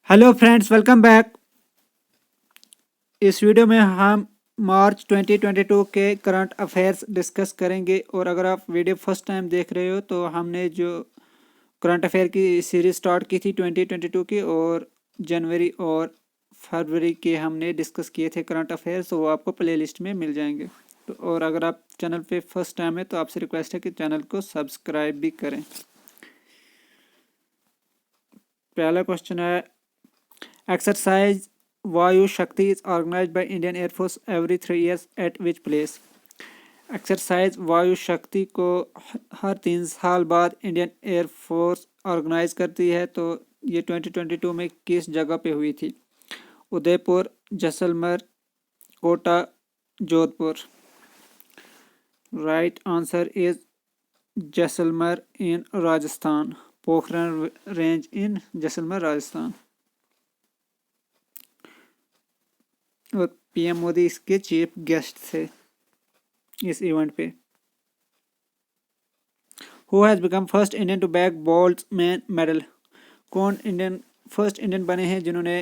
Hello friends, welcome back. इस video में हम मार्च 2022 के करंट अफेयर्स डिस्कस करेंगे। और अगर आप वीडियो फर्स्ट टाइम देख रहे हो तो हमने जो करंट अफेयर की सीरीज स्टार्ट की थी 2022 की, और जनवरी और फरवरी के हमने डिस्कस किए थे करंट अफेयर्स, तो वो आपको प्लेलिस्ट में मिल जाएंगे। तो और अगर आप चैनल पे फर्स्ट टाइम है तो आपसे रिक्वेस्ट है कि चैनल को सब्सक्राइब भी करें। पहला क्वेश्चन है, एक्सरसाइज वायु शक्ति is organized by Indian Air Force every 3 years at which place? Exercise वायु शक्ति को हर 3 साल बाद इंडियन एयर फोर्स ऑर्गेनाइज करती है। तो ये 2022 में किस जगह पे हुई थी? Udaipur, Jaisalmer, Kota, Jodhpur. Right answer is Jaisalmer in Rajasthan. Pokhran range in Jaisalmer Rajasthan. और पीएम मोदी इसके चीफ गेस्ट थे इस इवेंट पे। Who has become first Indian to bag Boltzmann medal? कौन फर्स्ट इंडियन बने हैं जिन्होंने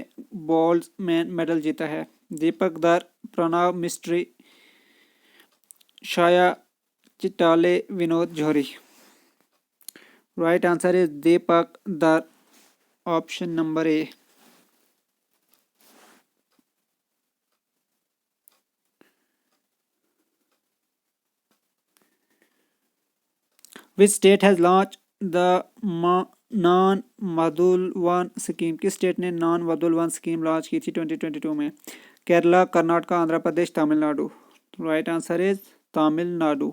बोल्ट्जमैन मेडल जीता है? दीपक दर, प्रणव मिस्त्री, शाया Chitale, Vinod Zori. Right answer is Deepak Dar, option number A. Which state has launch the Naan Mudhalvan scheme? किस स्टेट ने Naan Mudhalvan scheme launch की थी 2022 में? Kerala, Karnataka, Andhra Pradesh, Tamil Nadu. Right answer is Tamil Nadu.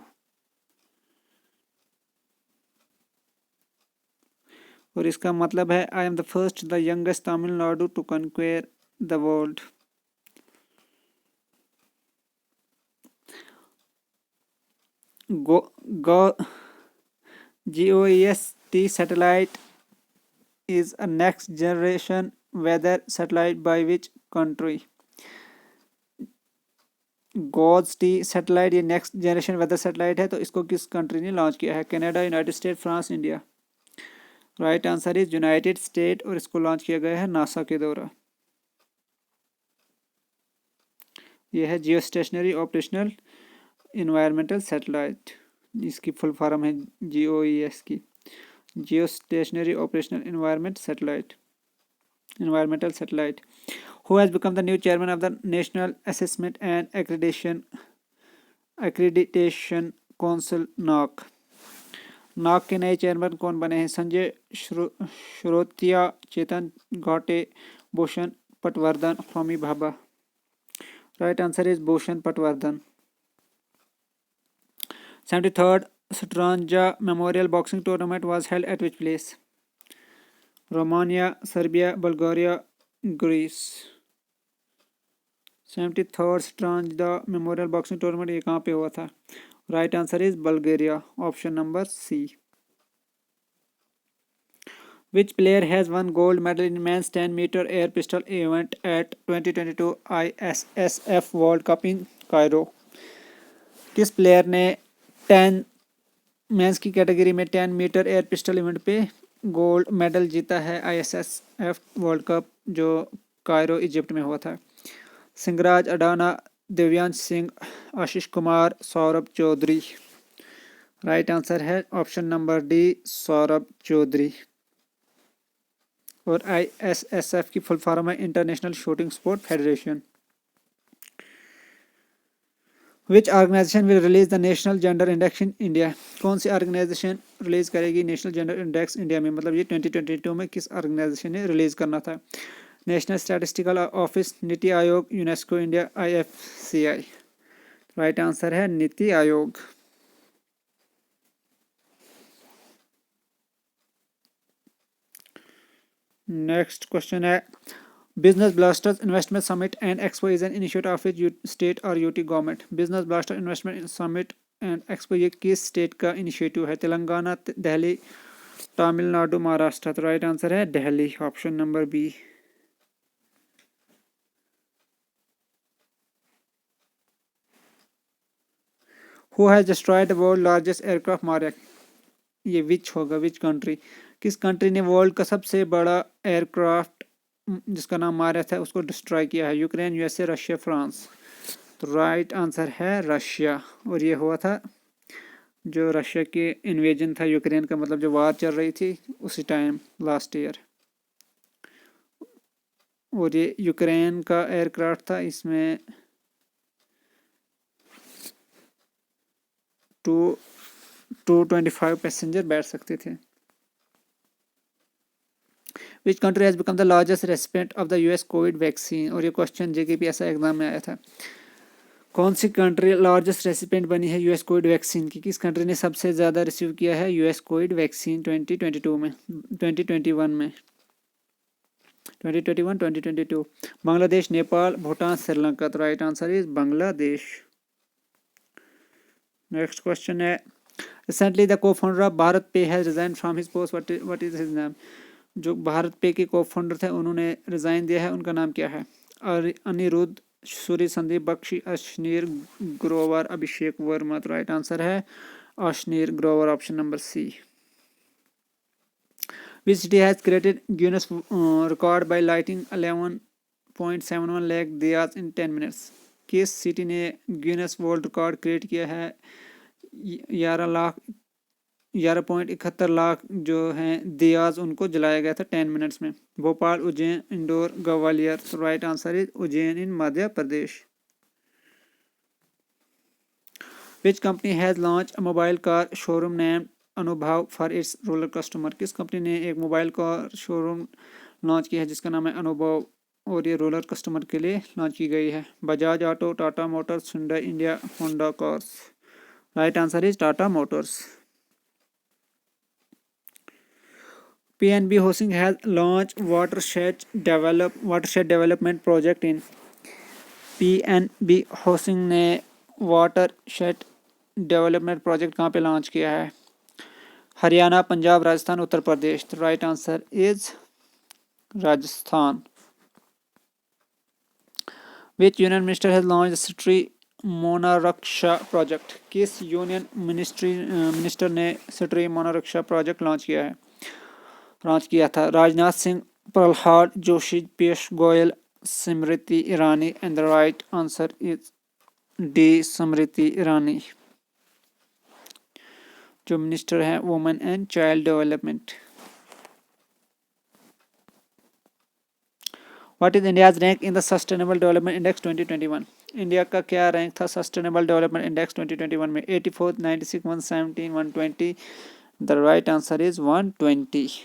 और इसका मतलब है I am the first the youngest Tamil Nadu to conquer the world. GOES-T satellite is a next generation weather satellite by which country? GOES-T satellite ये नेक्स्ट जनरेशन वेदर सैटेलाइट है, तो इसको किस कंट्री ने लॉन्च किया है? Canada, United state, France, India. Right answer is United state, और इसको लॉन्च किया गया है नासा के द्वारा। यह है जियो स्टेशनरी ऑपरेशनल इन्वायरमेंटल सैटेलाइट। इसकी फुल फॉर्म है GOES की, जियो stationery operational environmental satellite. Who has become the new chairman of the National Assessment and Accreditation Council (NAAC)? नाक के नए चेयरमैन कौन बने हैं? संजय श्रोतिया, चेतन घाटे, Bhushan Patwardhan, Homi Bhabha. Right answer is Bhushan Patwardhan. 73rd Stranja Memorial Boxing Tournament was held at which place? Romania, Serbia, Bulgaria, Greece। 73rd Stranja Memorial Boxing Tournament ये कहाँ पे हुआ था? Right answer is Bulgaria, option number C. Which player has won gold medal in men's 10-meter air pistol event at 2022 ISSF World Cup in Cairo? किस player ने 10 men's की category में 10 metre air pistol event पे gold medal जीता है ISSF world cup, जो Cairo Egypt में हुआ था? सिंगराज अडाना, दिव्यांश सिंह, आशीष कुमार, सौरभ चौधरी। राइट आंसर है option number D, Saurabh Chaudhary. और ISSF की फुल फॉर्म है international shooting sport federation. Which organisation will release the national gender index in India? कौन सी ऑर्गेनाइजेशन रिलीज करेगी नेशनल जेंडर इंडेक्स इंडिया में? मतलब ये 2022 में किस ऑर्गेनाइजेशन ने रिलीज करना था? National statistical office, NITI Aayog, UNESCO India, IFCI। Right answer है नीति आयोग। नेक्स्ट क्वेश्चन है, business blasters investment summit and expo is an initiative of state और UT government? Business blaster investment summit and expo ये किस state का initiative है? तेलंगाना, दिल्ली, तमिलनाडु, महाराष्ट्र। तो right answer है Delhi, option number B. Who has destroyed the world largest aircraft mark? ये which होगा, which country? किस कंट्री ने वर्ल्ड का सबसे बड़ा एयरक्राफ्ट जिसका नाम मारिया था उसको डिस्ट्रॉय किया है? Ukraine, USA, Russia, France. तो राइट आंसर है रशिया। और ये हुआ था जो रशिया के इन्वेजन था यूक्रेन का, मतलब जो वार चल रही थी उसी टाइम लास्ट ईयर। और ये यूक्रेन का एयरक्राफ्ट था, इसमें 225 पैसेंजर बैठ सकते थे। Which country has become the largest recipient of the US Covid vaccine? और ये क्वेश्चन जेकेपीएससी एग्जाम में आया था। कौन सी कंट्री लार्जेस्ट रेसिपिएंट बनी है यूएस कोविड वैक्सीन की? किस कंट्री ने सबसे ज़्यादा रिसीव किया है यूएस कोविड वैक्सीन 2022 में, 2021 में, 2022? बांग्लादेश, नेपाल, भूटान, श्रीलंका। तो right answer is Bangladesh. Next question है, recently the cofounder of BharatPe has resign from his post, what is his name? जो भारत पे के को-फाउंडर थे उन्होंने रिजाइन दिया है, उनका नाम क्या है? अनिरुद्ध, सूर्य, संदीप बख्शी, अश्नीर ग्रोवर, अभिषेक वर्मा। तो राइट आंसर है Ashneer Grover, option number C. Which city has created Guinness record by lighting 11.71 lakh diyas in 10 minutes? किस सिटी ने गिनेस वर्ल्ड रिकॉर्ड क्रिएट किया है 11.71 लाख जो हैं दियाज उनको जलाया गया था 10 मिनट्स में? भोपाल, उज्जैन, इंदौर, ग्वालियर। तो right answer is Ujjain in Madhya Pradesh. Which company has launch a mobile car showroom named अनुभव फॉर इट्स रूरल कस्टमर? किस कंपनी ने एक मोबाइल कार शोरूम लॉन्च किया है जिसका नाम है अनुभव, और ये रूरल कस्टमर के लिए लॉन्च की गई है? Bajaj auto, Tata Motors, Hyundai India, Honda cars. Right answer is Tata Motors. PNB Housing has launched watershed development project in? PNB Housing ने वाटरशेड डेवलपमेंट प्रोजेक्ट कहाँ पे लॉन्च किया है? हरियाणा, पंजाब, राजस्थान, उत्तर प्रदेश। तो right answer is Rajasthan. Which union minister has launch Stree Manoraksha project? किस union minister ने Stree Manoraksha project launch किया था? Rajnath Singh, Pralhad Joshi, Piyush Goyal, Smriti Irani. And the right answer is D, Smriti Irani, जो मिनिस्टर है women and child development. What is India's rank in the sustainable development index 2021? India का क्या rank था sustainable development index 2021 में? 84, 96, 117, 120। The right answer is 120।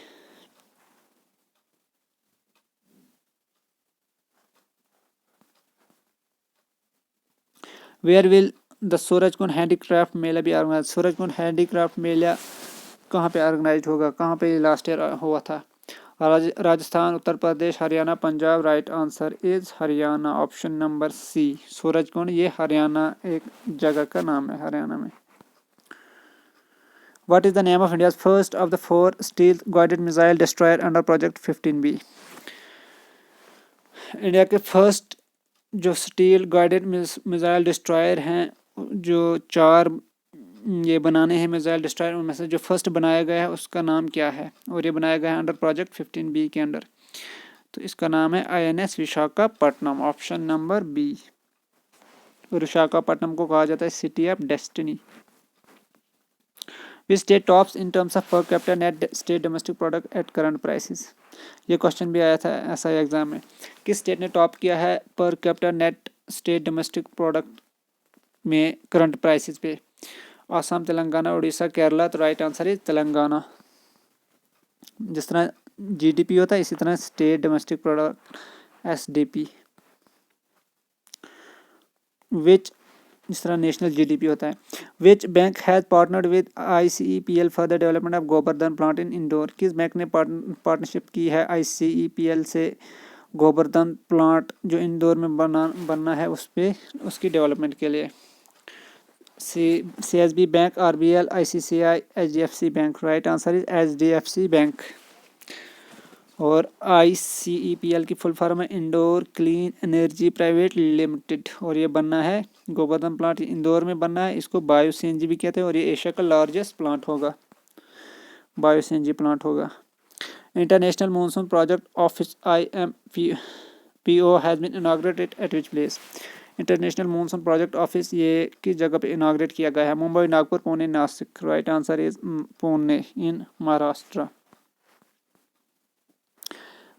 Where will the Surajkund handicraft Mela be organise? Surajkund handicraft मेला कहाँ पे organise होगा? कहाँ पे लास्ट ईयर हुआ था? Rajasthan, Uttar Pradesh, Haryana, Punjab. Right answer is Haryana, option number C. Surajkund ये हरियाणा एक जगह का नाम है, हरियाणा में। What is the name of India's first of the 4 steel guided missile destroyer under project 15B? India के फर्स्ट जो स्टील गाइडेड मिसाइल डिस्ट्रॉयर हैं, जो 4 ये बनाने हैं मिसाइल डिस्ट्रॉयर, उनमें से जो फर्स्ट बनाया गया है उसका नाम क्या है? और ये बनाया गया है अंडर प्रोजेक्ट 15B के अंडर। तो इसका नाम है INS Visakhapatnam, option number B. Visakhapatnam को कहा जाता है city of destiny. Which state tops in terms of per capita net state domestic product at current prices? ये क्वेश्चन भी आया था ऐसा एग्जाम में। किस स्टेट ने टॉप किया है पर capita net state domestic product में करंट प्राइसेस पे? आसाम, तेलंगाना, उड़ीसा, केरला। तो राइट आंसर इज तेलंगाना। जिस तरह GDP होता है इसी तरह state domestic product SDP, which जिस तरह नेशनल GDP होता है। Which bank has partnered with ICEPL for the development of Gobardhan plant in Indore? किस बैंक ने पार्टनरशिप की है ICEPL से गोबर्धन प्लांट जो इंदौर में बनना है उसकी डेवलपमेंट के लिए? CSB bank, RBL, ICICI, HDFC bank. Right answer is HDFC bank. और ICEPL की फुल फॉर्म है indoor clean energy private limited, और ये बनना है गोबर्धन प्लांट इंदौर में बनना है। इसको बायो CNG भी कहते हैं, और ये एशिया का लार्जेस्ट प्लांट होगा, बायो CNG प्लांट होगा। International Monsoon Project Office IMPO has been inaugurated at which place? International monsoon project office ये किस जगह पे इनाग्रेट किया गया है? Mumbai, Nagpur, Pune, Nashik. Right answer is Pune in Maharashtra.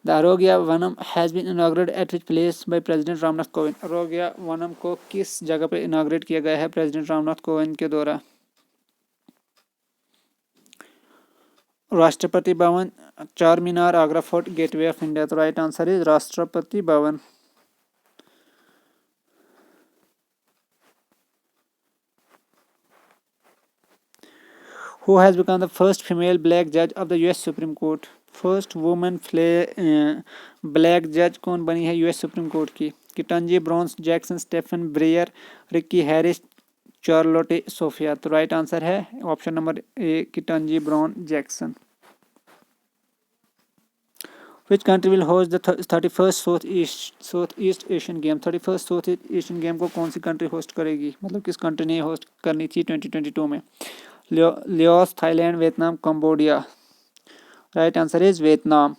The Arogya Vanam has been inaugurated at which place by President Ramnath Kovind? Arogya Vanam को किस जगह पे इनाग्रेट किया गया है प्रेसिडेंट रामनाथ कोविंद के द्वारा? Rashtrapati Bhavan, Char Minar, Agra fort, gateway of India. तो right answer is Rashtrapati Bhavan. Who has become the first female black judge of the US Supreme Court? First women black जज कौन बनी है यूएस सुप्रीम कोर्ट की? Ketanji Brown Jackson, Stephen Breyer, Ricky Harris, Charlotte Sophia. तो right answer है option number A Ketanji Brown Jackson. Which country will host the 31st Southeast Asian Game? 31st Southeast Asian Game को कौन सी country host करेगी? मतलब किस country ने host करनी थी 2022 में? Laos, Thailand, Vietnam, Cambodia. Right answer is Vietnam.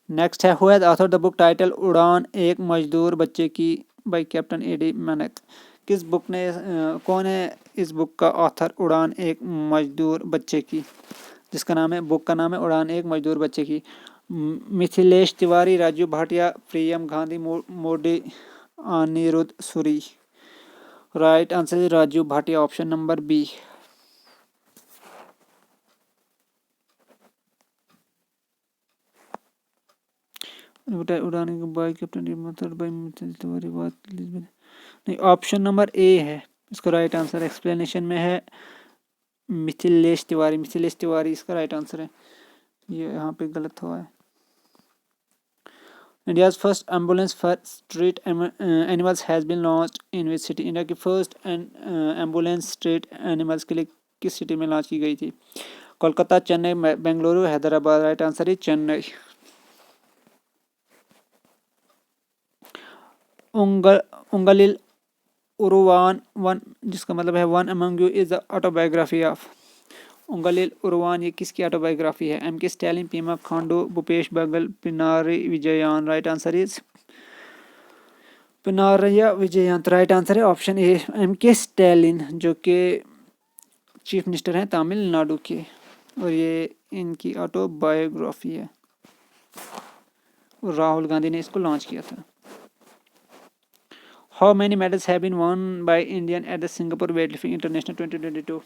Next है who has author the book title Udaan Ek मजदूर बच्चे की बाय कैप्टन एडी मैनेक. किस बुक ने कौन है इस बुक का ऑथर उड़ान एक मजदूर बच्चे की, जिसका नाम है बुक का नाम है उड़ान एक मजदूर बच्चे की? Mithilesh Tiwari, Raju Bhatia, Priyam Gandhi, Modi, Anirudh Suri. Right answer is Raju Bhatia option number B. Udaan by captain by Mithilesh Tiwari बात नहीं, ऑप्शन नंबर ए है इसका राइट आंसर. एक्सप्लेनेशन में है मिथिलेश तिवारी इसका राइट आंसर है. ये यहाँ पे गलत हुआ है. India's first ambulance for street animals has been launched in which city? India की फर्स्ट एम्बुलेंस स्ट्रीट एनिमल्स के लिए किस सिटी में लॉन्च की गई थी? Kolkata, Chennai, Bengaluru, Hyderabad. Right answer is Chennai. Ungalil Uruvan one, जिसका मतलब है one among you, is the autobiography of? Ungalil Uruvan ये किसकी ऑटोबायोग्राफी है? M K Stalin, Pema Khandu, Bhupesh Baghel, Pinarayi Vijayan. Right answer is पिनारिया Vijayan. Right answer है option A M K Stalin, जो कि चीफ मिनिस्टर हैं तमिलनाडु के, और ये इनकी ऑटोबायोग्राफी है. राहुल गांधी ने इसको लॉन्च किया था. How many medals have been won by Indian at the Singapore Weightlifting International 2022?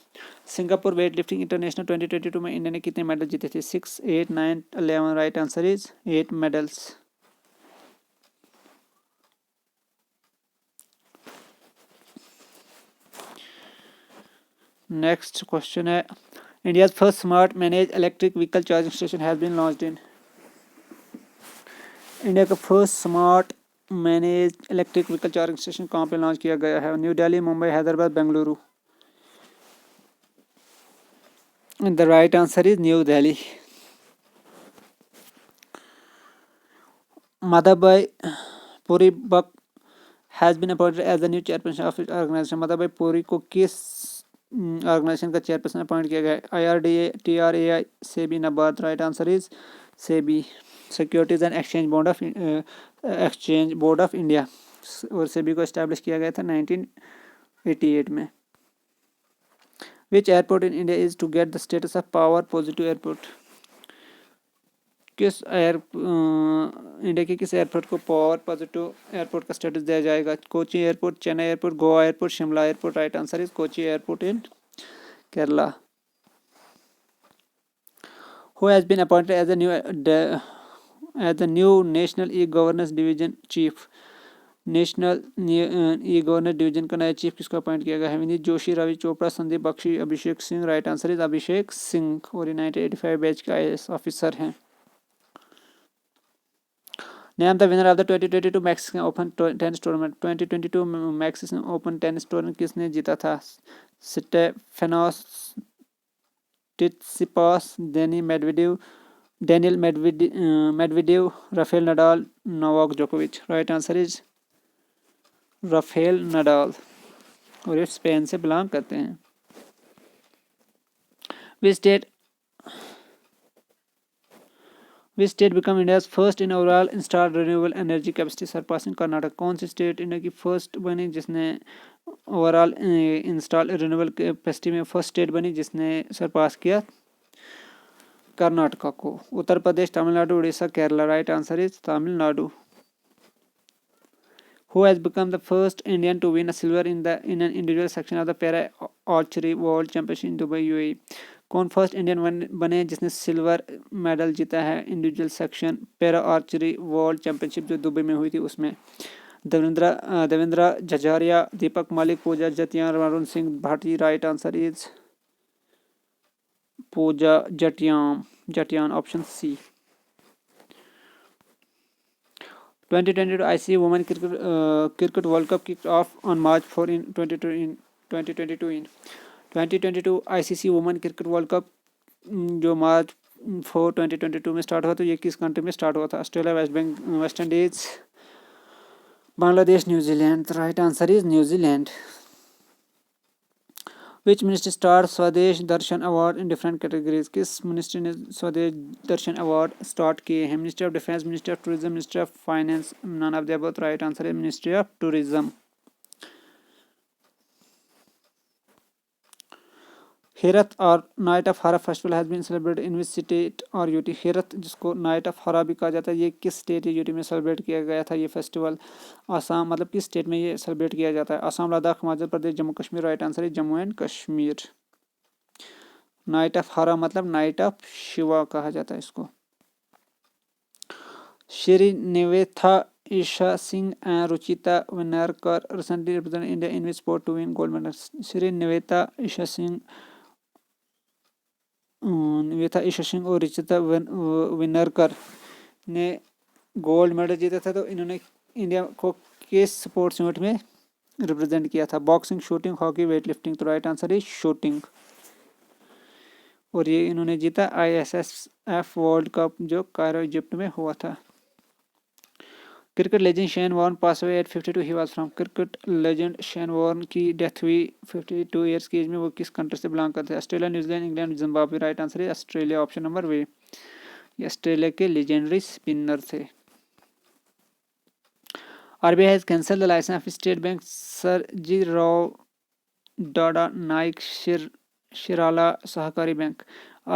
Singapore weightlifting international 2022 में इंडिया ने कितने मेडल जीते थे? 6, 8, 9, 11. Right answer is 8 medals. Next question है India's first smart manage electric vehicle charging station has been launched in? India का first smart manage electric vehicle charging station कहाँ पे launch किया गया है? New Delhi, Mumbai, Hyderabad, Bengaluru. The right answer is new Delhi. Madhabai Puri Buck has been appointed as the new chairperson of its organization. Madhabai Puri को किस organisation का chairperson appoint किया गया है? IRDA, TRAI, SEBI, NABARD. Right answer is SEBI, securities and exchange board of India. और सेबी को establish किया गया था 1988 में. Which airport in India is to get the status of power positive airport? India के किस एयरपोर्ट को पावर पॉजिटिव एयरपोर्ट का स्टेटस दिया जाएगा? Kochi airport, Chennai airport, Goa airport, Shimla airport. Right answer is Kochi airport in Kerala. Who has been appointed as the new National E-Governance Division Chief? National egovernance division का नया chief किसको appoint किया गया है? Vineet Joshi, Ravi Chopra, Sandeep Bakshi, Abhishek Singh. Right answer is Abhishek Singh, और 1985 बैच का IAS ऑफिसर हैं. Name the winner of the 2022 Mexican open tennis tournament. 2022 Mexican open tennis tournament किसने जीता था? Stefanos Tsitsipas, Daniil Medvedev, Rafael Nadal, Novak जोकोविच. Right answer is Rafael Nadal, और ये Spain से बिलोंग करते हैं. Which state which state become India's first in overall installed renewable energy capacity surpassing Karnataka. कौन सी स्टेट इंडिया की फर्स्ट बनी जिसने ओवरऑल इंस्टॉल रिन्यूएबल कैपेसिटी में फर्स्ट स्टेट बनी जिसने सरपास किया कर्नाटका को। Uttar Pradesh, Tamil Nadu, Orissa, Kerala. Right answer is Tamil Nadu. Who has become the first Indian to win a silver in an individual section of the para archery world championship in Dubai, UAE? कौन first Indian बने जिसने silver medal जीता है individual section para archery world championship जो Dubai में हुई थी उसमें? Devendra Jhajharia, Deepak Malik, Pooja Jatyan, Varun Singh Bhati. Right answer is Pooja Jatyan option C. 2022 ICC Women Cricket World Cup kicked off on March 4 in 2022 ICC Women Cricket World Cup जो मार्च 4 2022 में स्टार्ट हुआ तो ये किस कंट्री में स्टार्ट हुआ था? Australia, West Indies, Bangladesh, New Zealand. Right answer is New Zealand. Which ministry star स्वदेश दर्शन अवार्ड इन डिफरेंट कैटेगरीज? किस मिनिस्ट्री ने स्वदेश दर्शन अवार्ड स्टार्ट किए हैं? Ministry of defence, ministry of tourism, ministry of finance. None of the above. Right answer है ministry of tourism. Herat और night of हरा festival has been celebrated in which state और UT? Herat जिसको night of हरा भी कहा जाता है ये किस स्टेट या यूटी में सेलिब्रेट किया गया था ये फेस्टिवल? आसाम, मतलब किस स्टेट में ये सेलिब्रेट किया जाता है? आसाम, लद्दाख, हिमाचल प्रदेश, जम्मू कश्मीर। राइट आंसर है Jammu and Kashmir. Night of Hara मतलब नाइट ऑफ शिवा कहा जाता है इसको। Sri Nivetha Esha Singh and Ruchita Vinerkar recently represent India in which sport to win gold medal? Sri Nivetha Esha Singh और रुचिता विनरकर ने गोल्ड मेडल जीता था तो इन्होंने इंडिया को किस स्पोर्ट्स इवेंट में रिप्रेजेंट किया था? Boxing, shooting, hockey, weight lifting. तो राइट आंसर इज शूटिंग। और ये इन्होंने जीता ISSF वर्ल्ड कप जो कायरो इजिप्ट में हुआ था। Cricket legend Shane Warne pass away at 52 he was from? Cricket legend Shane Warne की डेथ हुई 52 ईयर्स की एज में। वो किस कंट्री से बिलोंग करते हैं? Australia, New Zealand, England, Zimbabwe. Right answer है ऑस्ट्रेलिया ऑप्शन नंबर वे। ये ऑस्ट्रेलिया के लेजेंडरी स्पिनर थे। RBI has cancelled the license of State Bank Sarjirao Dada Naik Shirala सहकारी बैंक।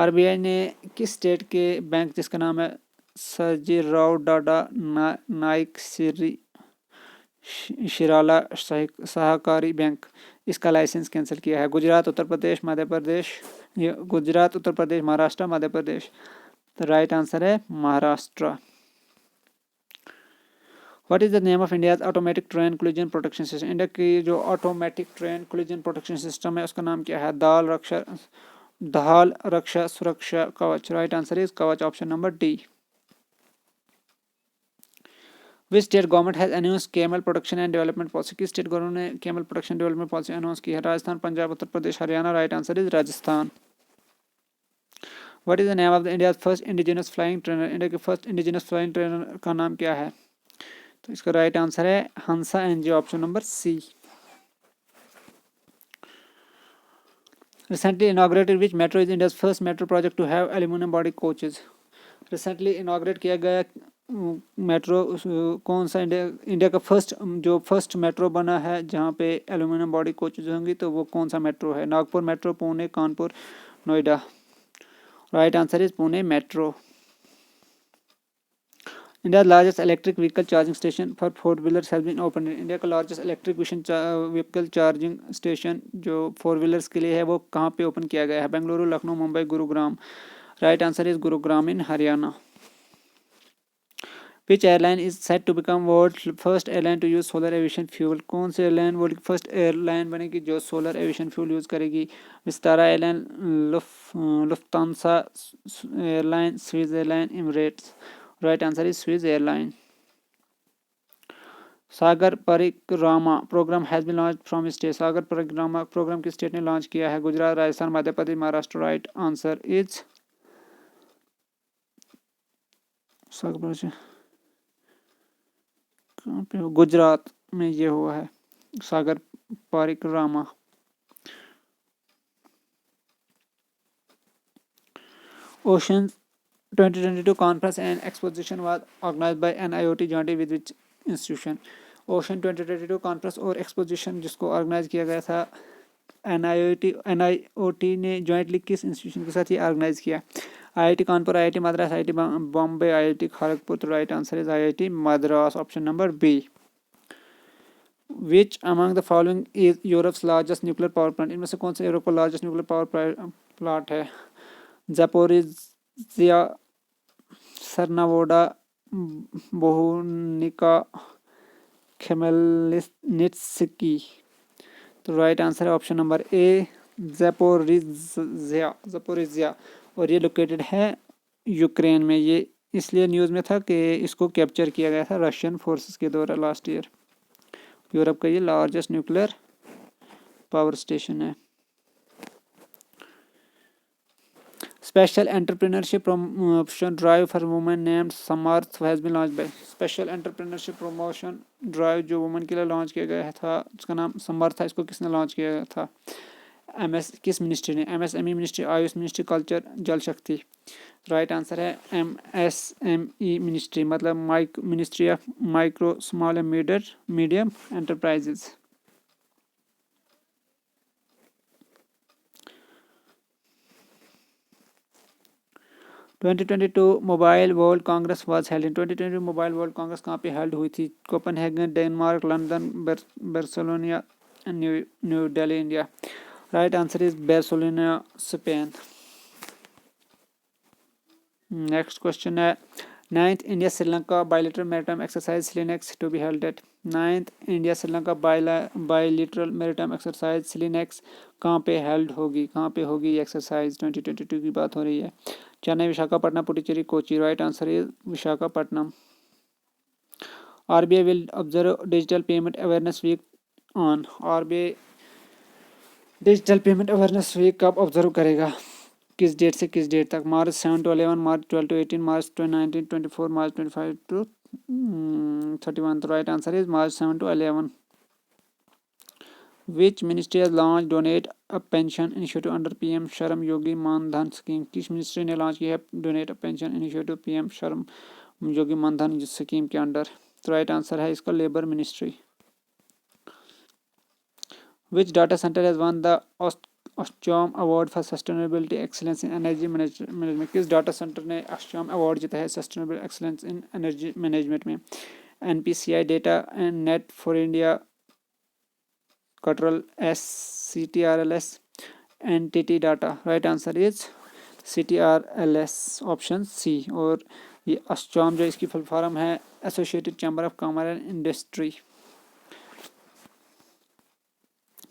RBI ने किस स्टेट के बैंक जिसका नाम है सर्जीराव डाडा नाइक शिराला सहकारी बैंक इसका लाइसेंस कैंसिल किया है? गुजरात, उत्तर प्रदेश, मध्य प्रदेश। गुजरात, उत्तर प्रदेश, महाराष्ट्र, मध्य प्रदेश। तो राइट आंसर है Maharashtra. What is the name of India's automatic train collision protection system? India की जो automatic train collision protection system है उसका नाम क्या है? Dhaal Raksha Suraksha Kavach. Right answer is Kavach option number D. Which state government has announced camel protection and development policy? किस state government ने camel protection development policy announce की है? Rajasthan, Punjab, Uttar Pradesh, Haryana. Right answer is Rajasthan. What is the name of the India first indigenous flying trainer? India के first indigenous flying trainer का नाम क्या है? तो इसका राइट आंसर है Hansa NG option number C. Recently inaugurated which metro is India's first metro project to have aluminum body coaches? Recently inaugurate किया गया मेट्रो कौन सा इंडिया का फर्स्ट मेट्रो बना है जहाँ पे एल्यूमिनियम बॉडी कोचेज होंगी तो वो कौन सा मेट्रो है? Nagpur metro, Pune, Kanpur, Noida. Right answer is Pune metro. India largest electric vehicle charging station for four wheelers has been open. India का largest electric vehicle charging station जो फोर व्हीलर्स के लिए है वो कहाँ पे ओपन किया गया है? Bengaluru, Lucknow, Mumbai, Gurugram. Right answer is Gurugram in Haryana. Which airline is said to become world's first airline to use solar aviation fuel? कौन सी एयरलाइन वर्ल्ड की फर्स्ट एयरलाइन बनेगी जो सोलर एविएशन फ्यूल यूज़ करेगी? Vistara airline, Lufthansa airline, Swiss airline, Emirates. Right answer is Swiss airline. Sagar Parikrama program has been launch from state? Sagar Parikrama program किस state ने launch किया है? Gujarat, Rajasthan, Madhya Pradesh, Maharashtra. Right answer is Gujarat में ये हुआ है Sagar Parikrama. Ocean 2022 conference and exposition was organized by NIOT jointly with which institution? Ocean 2022 conference और exposition जिसको ऑर्गेनाइज किया गया था NIOT ने जॉइंटली किस इंस्टीट्यूशन के साथ ये ऑर्गेनाइज किया? IIT Kanpur, IIT Madras, IIT Bombay, IIT Kharagpur. तो right answer is IIT Madras, option number B. Which among the following is Europe's largest nuclear power plant? इनमें से कौन सा यूरोप का लार्जेस्ट न्यूक्लियर पावर प्लांट है? Zaporizhzhia, Cernavoda, Bohunice, Khmelnytskyi. तो right answer है option number A, Zaporizhzhia. और ये लोकेटेड है यूक्रेन में। ये इसलिए न्यूज़ में था कि इसको कैप्चर किया गया था रशियन फोर्सेस के द्वारा लास्ट ईयर। यूरोप का ये लार्जेस्ट न्यूक्लियर पावर स्टेशन है। Special entrepreneurship promotion drive for women named Samarth has been launch by. Special entrepreneurship promotion drive जो वुमेन के लिए लॉन्च किया गया था उसका नाम समर्थ है। इसको किसने लॉन्च किया गया था? किस मिनिस्ट्री ने? MSME ministry, Ayush ministry, culture, Jal Shakti. Right answer है MSME मिनिस्ट्री, मतलब ministry of micro small and medium enterprises. (2022) mobile world congress was held in. 2022 mobile world congress कहाँ पे हेल्ड हुई थी? Copenhagen, Denmark, London, Barcelona, New Delhi, India. Right answer is Barcelona, Spain. Next question है 9th India Sri Lanka bilateral maritime exercise SLINEX to be held at. 9th India Sri Lanka bilateral maritime exercise सिलीनेक्स कहाँ पे held होगी? कहाँ पे होगी ये एक्सरसाइज? 2022 की बात हो रही है। Chennai, Visakhapatnam, Puducherry, Kochi. Right answer is Visakhapatnam. RBI will observe digital payment awareness week on। RBI digital payment awareness week कब ऑब्जर्व करेगा? किस डेट से किस डेट तक? मार्च 7 to 11, March 12 to 18, March 19 24, March 25 to 31। तो right answer is March 7 to 11। Which ministry has launched donate a pension initiative under PM शर्म Yogi Maandhan scheme? किस ministry ने लॉन्च किया है donate a pension initiative PM शर्म योगी मानधन स्कीम के under? तो right answer है इसका labour ministry. Which data center has won the ASSOCHAM Award for Sustainability Excellence in Energy Management? किस डाटा सेंटर ने ASSOCHAM अवार्ड जीता है sustainable excellence in energy management में? NPCI data and net for India, कटरल, CTRLS, NTT data. Right answer is CTRLS, option C. और ये ASSOCHAM जो इसकी फुल फॉर्म है associated chamber of commerce and industry,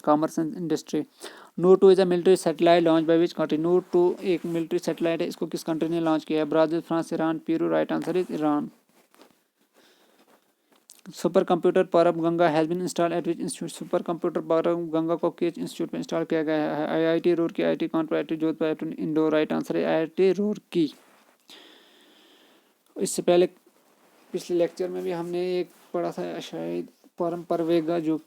commerce and industry. NU-2 is a military satellite launch by which country? NU-2 एक military satellite है, इसको किस country ने लॉन्च किया है? Brazil, France, Iran, Peru. Right answer is Iran. Super computer Param Ganga has been installed at which institute? Super computer Param Ganga को किस institute में इंस्टॉल किया गया है? IIT Roorkee, IIT Kanpur, IIT Jodhpur, IIT Indore. Right answer है IIT रुड़की। इससे पहले पिछले लेक्चर में भी हमने एक पढ़ा था शायद परम परवेगा जो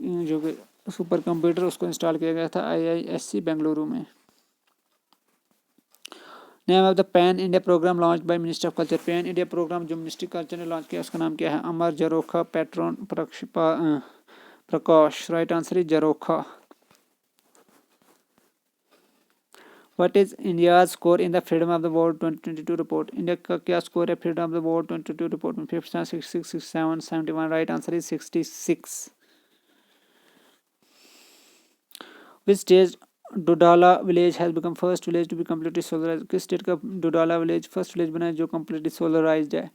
सुपर कंप्यूटर, उसको इंस्टॉल किया गया था IISc बेंगलुरु में। Name of the pan India program launch by minister of culture. Pan India program जो मिनिस्ट्री कल्चर ने लॉन्च किया उसका नाम क्या है? अमर जरोखा पैट्रन Prakash. Right answer is Jharokha. What is India score in the freedom of the world 2022 report? India का क्या स्कोर है freedom of the world 2022 report में? 57, 66, 67, 71। Right answer is 66। Which state Dodala village has become first village to be completely solarized? किस state का डोडाला village first village बना है जो completely solarized है?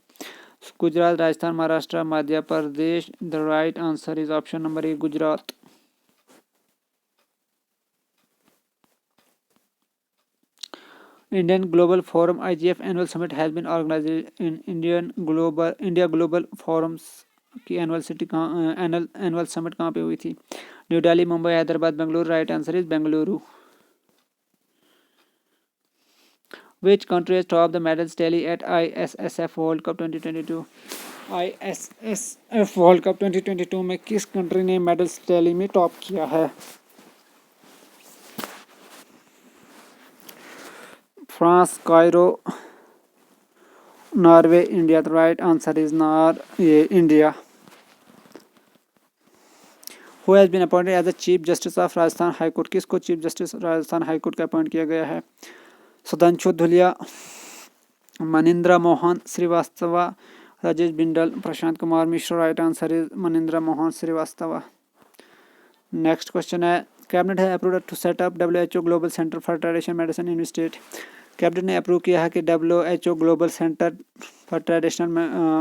Gujarat, Rajasthan, Maharashtra, Madhya Pradesh. The right answer is option number A, Gujarat. Indian Global Forum IGF Annual Summit has been organized in India Global Forums की annual summit कहाँ पे हुई थी? New Delhi, Mumbai, Hyderabad, Bengaluru. Right answer is Bengaluru. Which country has topped the medals tally at ISSF World Cup 2022? ISSF World Cup 2022 में किस country ने medals tally में top किया है? France, Cairo, Norway, India. The right answer is India. Who has been appointed as the Chief Justice of Rajasthan High Court? किसको chief justice Rajasthan high court का appoint किया गया है? Sudhanshu Dhulia, Manindra Mohan Shrivastava, Rajesh Bindal, Prashant Kumar Mishra. Right answer is Manindra Mohan Shrivastava. Next question है, cabinet है approved to set up WHO global centre for traditional medicine in state. Cabinet ने approve किया है कि WHO global centre for traditional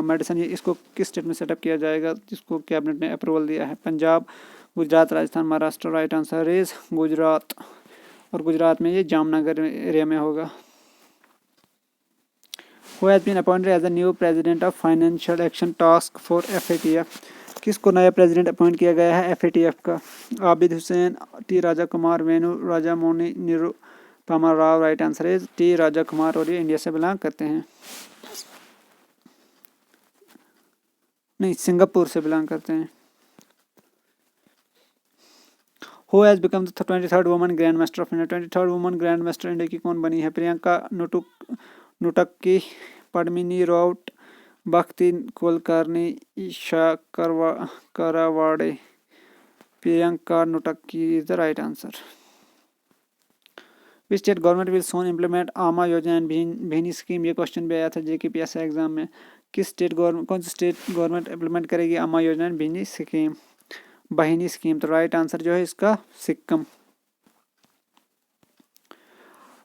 medicine, इसको किस स्टेट में सेटअप किया जाएगा, जिसको कैबिनेट ने अप्रूवल दिया है? Punjab, Gujarat, Rajasthan, Maharashtra. Right answer is Gujarat. और गुजरात में ये जामनगर एरिया में होगा. Who has been appointed as the new president of Financial Action Task Force FATF? किसको नया प्रेसिडेंट अपॉइंट किया गया है FATF का? Abid Hussain, T Raja Kumar, Venu Rajamony, Nirupama Rao. Right answer is T Raja Kumar, और ये इंडिया से बिलोंग करते हैं. नहीं, सिंगापुर से बिलोंग करते हैं. Who has become the 23rd woman grand master of India? 23rd woman grand master India की कौन बनी है? Priyanka Nutakki, Padmini Rout, Bhakti Kulkarni, Eesha Karavade. Priyanka Nutakki is the right answer. Which state government will soon implement Aama Yojana and Bhini scheme? ये क्वेश्चन भी आया था JKPSC एग्जाम में. किस स्टेट गवर्नमेंट, कौन सी स्टेट गवर्नमेंट इम्प्लीमेंट करेगी Aama Yojana and Bhini scheme, Bahini scheme? तो राइट आंसर जो है इसका Sikkim.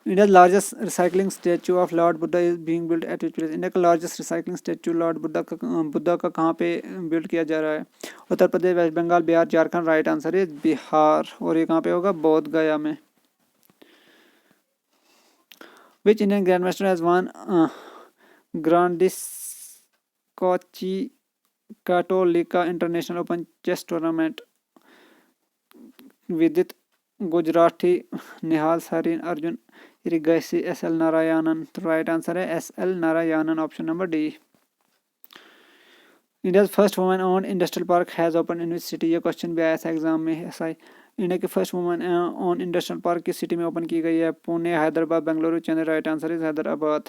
India largest recycling statue of lord Buddha is being built at which place? India का largest recycling statue lord Buddha का कहाँ पे बिल्ड किया जा रहा है? Uttar Pradesh, West Bengal, Bihar, Jharkhand. Right answer is Bihar. और ये कहाँ पे होगा? बोध गया में. Which Indian grand master has won Grandiscacchi Cattolica international open chess tournament? Vidit Gujrathi, Nihal Sarin, Arjun Erigaisi, SL Narayanan. तो राइट आंसर है SL Narayanan, option number D. India first woman owned industrial park has open in which city? ये question भी आया था exam में SI. India की first woman own industrial park किस city में ओपन की गई है? Pune, Hyderabad, Bengaluru, Chennai. Right answer is Hyderabad.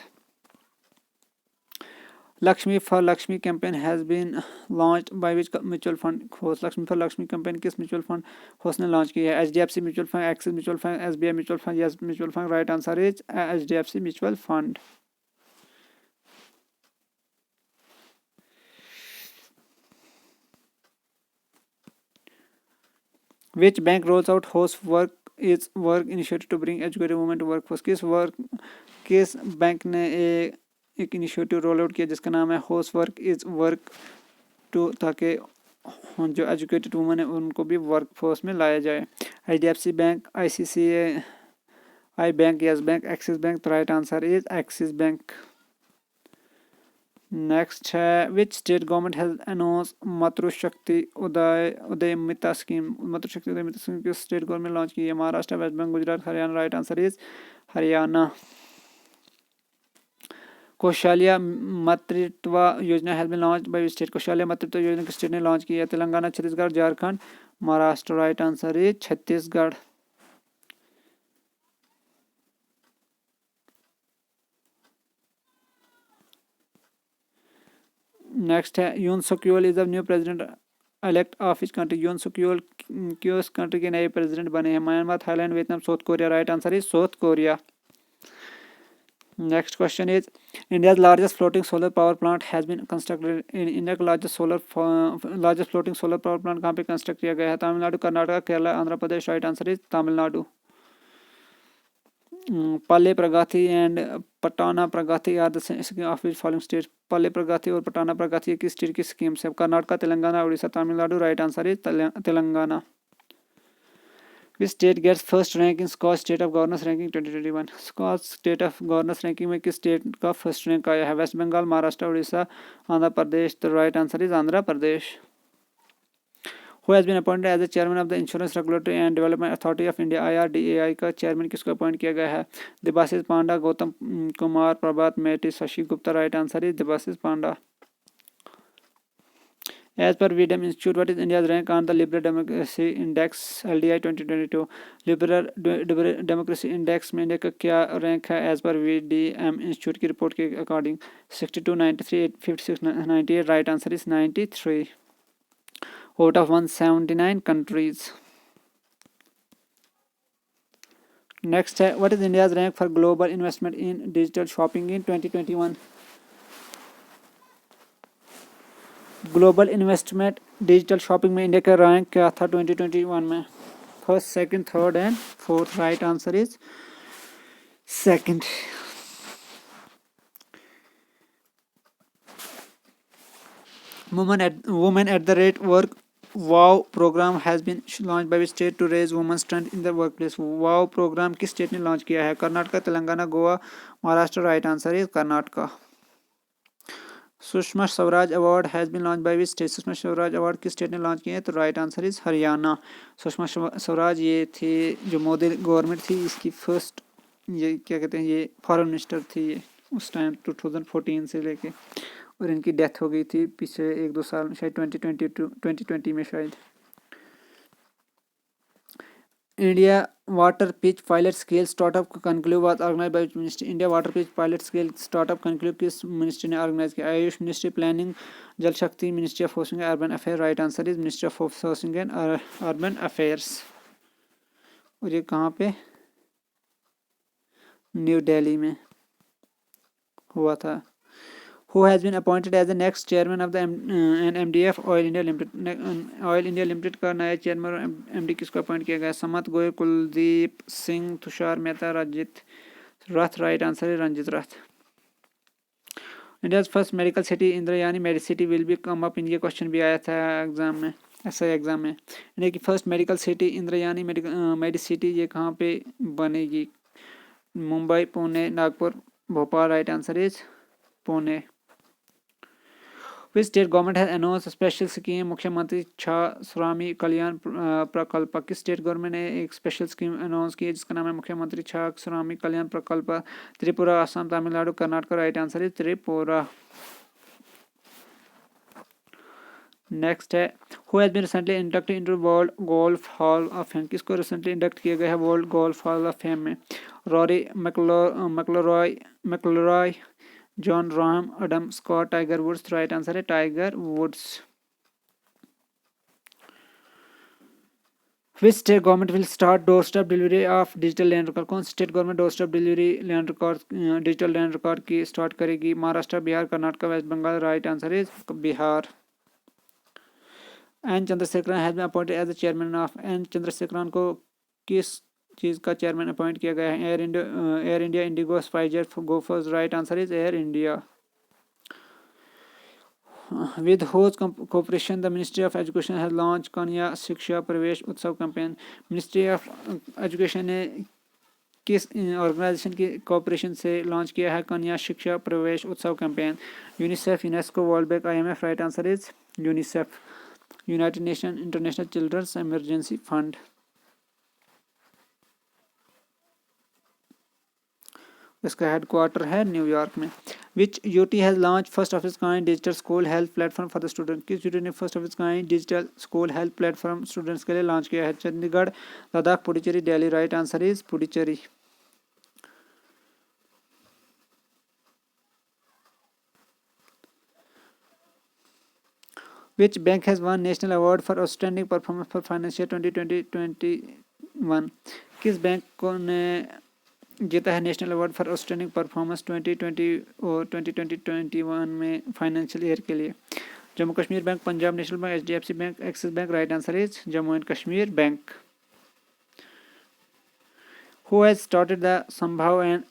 Lakshmi for Lakshmi campaign has been launched by which mutual fund host? Lakshmi for Lakshmi campaign किस म्यूचुअल फंड होस्ट ने लॉन्च की है? HDFC mutual fund, axis mutual fund, SBI mutual fund, yes mutual fund. Right answer is HDFC mutual fund. Which bank rolls out host work is work initiative to bring educated women to workforce? किस bank ने एक initiative roll out किया जिसका नाम है host work is work too, ताकि जो educated women है उनको भी वर्कफोर्स में लाया जाए? HDFC bank, ICICI bank, Yes Bank, Axis Bank. तो right answer is Axis Bank. Next है, which state government has announce Matrushakti Udyamita scheme? Matrushakti Udyamita scheme किस स्टेट गवर्नमेंट लॉन्च की है? Maharashtra, West Bengal, Gujarat, Haryana. Right answer is Haryana. Kaushalya Matritva Yojana has been launched by state? Kaushalya Matritva Yojana किस state ने launch की है? Telangana, Chhattisgarh, Jharkhand, Maharashtra. Right answer is Chhattisgarh. Next है, Yoon Suk yeol is the new president elect of which country? Yoon Suk yeol किस country के नए प्रेसिडेंट बने हैं? Myanmar, Thailand, Vietnam, South Korea. Right answer is South Korea. Next question is, India's largest floating solar power plant has been constructed in? India का largest floating solar power plant कहाँ पे construct किया गया है? Tamil Nadu, Karnataka, Kerala, Andhra Pradesh. Right answer is Tamil Nadu. Palle Pragati and पटाना प्रगति are the scheme of which following state? Palle Pragati और पटाना प्रगति किस state की स्कीम्स है? Karnataka, Telangana, Orissa, Tamil Nadu. Right answer is Telangana. Which state gets first rank in Skoch state of governance ranking 2021? Skoch state of governance ranking में किस स्टेट का first rank आया है? वेस्ट बंगाल, महाराष्ट्र, उड़ीसा, आंध्र प्रदेश. तो right answer is Andhra Pradesh. Who has been appointed as the chairman of the Insurance Regulatory and Development Authority of India IRDAI का chairman किसको appoint किया गया है? Debashish Panda, Gautam Kumar, Prabhat Mehti, Shashi Gupta. Right answer is Debashish Panda. As per VDM Institute, what is India's rank on the Liberal Democracy Index LDI 2022? Liberal Democracy Index में India का क्या rank है as per VDM institute की रिपोर्ट के according? 62, 93, 56, 98. Right answer is 93 out of 179 countries. Next, what is India's rank for global investment in digital shopping in 2021? Global investment digital shopping में India का rank क्या था 2021 में? First, second, third and fourth. Right answer is second. Women at the Rate Work WOW program has been launched by which state to raise women's strength in the workplace? WOW program किस state ने launch किया है? Karnataka, Telangana, Goa, Maharashtra. Right answer is Karnataka. Sushma Swaraj award has been launch by which state? Sushma Swaraj award किस state ने launch किए हैं? तो right answer is Haryana. Sushma Swaraj ये थी जो मोदी गवर्नमेंट थी इसकी फर्स्ट, ये क्या कहते हैं, ये फॉरेन मिनिस्टर थी ये उस टाइम 2014 से लेके, और इनकी डेथ हो गई थी पिछले 1-2 साल, शायद 2020 में शायद. India water pitch pilot scale startup conclave was organised by ministry? India water pitch pilot scale startup conclave किस मिनिस्ट्री ने ऑर्गेनाइज किया? Ayush ministry, planning, Jal Shakti, ministry of housing and urban affair. Right answer is ministry of housing and urban affairs. और ये कहाँ पे? New Delhi में हुआ था. Who has been appointed as the next chairman of the MDF Oil India Limited? Oil India Limited का नया chairman और MD किसको अपॉइंट किया गया? समत गोयल, कुलदीप सिंह, तुषार मेहता, रंजित रथ. राइट आंसर है रंजित रथ. India first medical city Indrayani Medicity will be come up in, ये question भी आया था एग्जाम में, ऐसा एग्जाम में. इंडिया की first medical city Indrayani Medicity ये कहाँ पे बनेगी? Mumbai, Pune, Nagpur, Bhopal. Right answer is Pune. Which state government has announced a special scheme? मुख्यमंत्री श्रामी कल्याण प्रकल्प. किस स्टेट गवर्नमेंट ने एक स्पेशल स्कीम अनाउंस की है जिसका नाम है मुख्यमंत्री Shrami Kalyan Prakalpa? Tripura, Assam, Tamil Nadu, Karnataka. Right answer is Tripura. Next है, who has been recently inducted into world golf hall of fame? किसको रिसेंटली इंडक्ट किया गया है world golf hall of fame में? Rory McIlroy, Jon Rahm, Adam Scott, Tiger Woods. Right answer है Tiger Woods. Which state government will start doorstep delivery of digital land record? कौन सी state government doorstep delivery land record digital land record की start करेगी? Maharashtra, Bihar, Karnataka, West Bengal. Right answer is Bihar. N Chandrasekaran has been appointed as the chairman of. N Chandrasekaran को किस चीज़ का chairman appoint किया गया है? Air India, IndiGo, SpiceJet, Go First. Right answer is Air India. With whose cooperation the Ministry of Education has launched कन्या Shiksha Pravesh Utsav campaign? Ministry of education ने किस ऑर्गेनाइजेशन की कोऑपरेशन से लॉन्च किया है कन्या Shiksha Pravesh Utsav campaign? UNICEF, UNESCO, World Bank, IMF. Right answer is UNICEF. United Nation International Children's Emergency Fund. इसका headquarter है न्यूयॉर्क में. Which UT has launch first of its kind digital school health platform for the student? किस UT ने first of its kind digital school health platform students के लिए launch किया है? Chandigarh, Ladakh, Puducherry, Delhi. Right answer is Puducherry. Which bank has won national award for outstanding performance for financial 2020-21? किस bank को ने जीता है national award for outstanding performance 2020 और 2020-21 में फाइनेंशियल ईयर के लिए? Jammu Kashmir bank, Punjab national bank, HDFC bank, Axis bank. Right answer is Jammu and Kashmir bank. Who has started the संभव एंड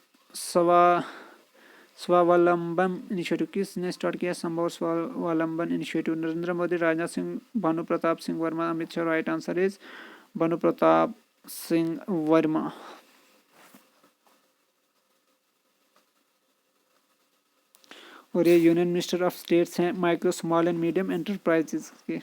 स्वावलंबन इनिशिएटिव? किसने स्टार्ट किया संभव स्वावलंबन initiative? Narendra Modi, Rajnath Singh, Bhanu Pratap Singh Verma, Amit Shah. Right answer is Bhanu Pratap Singh Verma. और ये यूनियन मिनिस्टर ऑफ स्टेट्स हैं micro, small and medium enterprises के.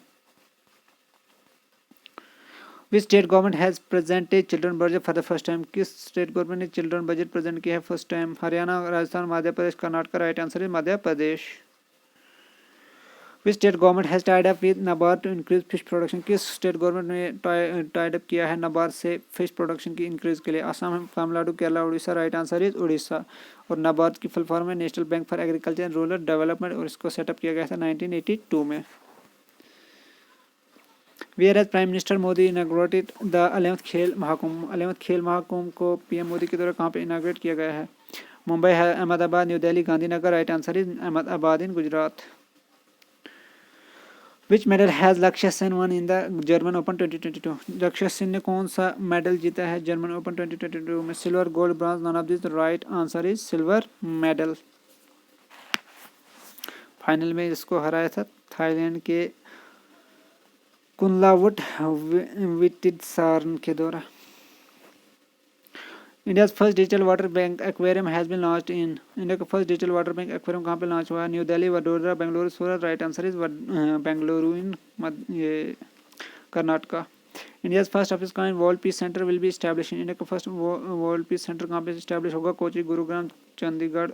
Which state government has presented children budget for the first time? किस स्टेट गवर्नमेंट ने चिल्ड्रन बजट प्रेजेंट किया है first time? Haryana, Rajasthan, Madhya Pradesh, Karnataka. Right answer है Madhya Pradesh. Which state government has tied up with NABARD to increase fish production, किस state government ने tied up किया है नाबार्ड से फिश प्रोडक्शन की इंक्रीज के लिए? Assam, Tamil Nadu, Kerala, Orissa. Right answer is Orissa. और नाबार्ड की फुल फॉर्म है national bank for agriculture and rural development, और इसको सेटअप किया गया था 1982 में। Whereas Prime Minister Modi inaugurated the 11th खेल महाकुंभ, 11th खेल महाकुंभ को पीएम मोदी के द्वारा कहाँ पे इनाग्रेट किया गया है? मुंबई है, Ahmedabad, New Delhi, Gandhinagar. Right answer is Ahmedabad in Gujarat. Which medal has Lakshya Sen won in the German open 2022? Lakshya Sen ने कौन सा मेडल जीता है जर्मन ओपन 2022 में? Silver, gold, bronze, none of this. Right answer is silver medal. Final में इसको हराया था थाईलैंड के कुनलावुट विटिडसार्न के द्वारा। India first digital water bank aquarium has been launched in, India का first digital water bank aquarium कहाँ पे लॉन्च हुआ है? New Delhi, Vadodara, Bengaluru, Surat. Right answer is Bengaluru in Karnataka. India first of its kind world peace centre will be establish in, India का first world peace centre कहाँ पे establish होगा? Kochi, Gurugram, Chandigarh,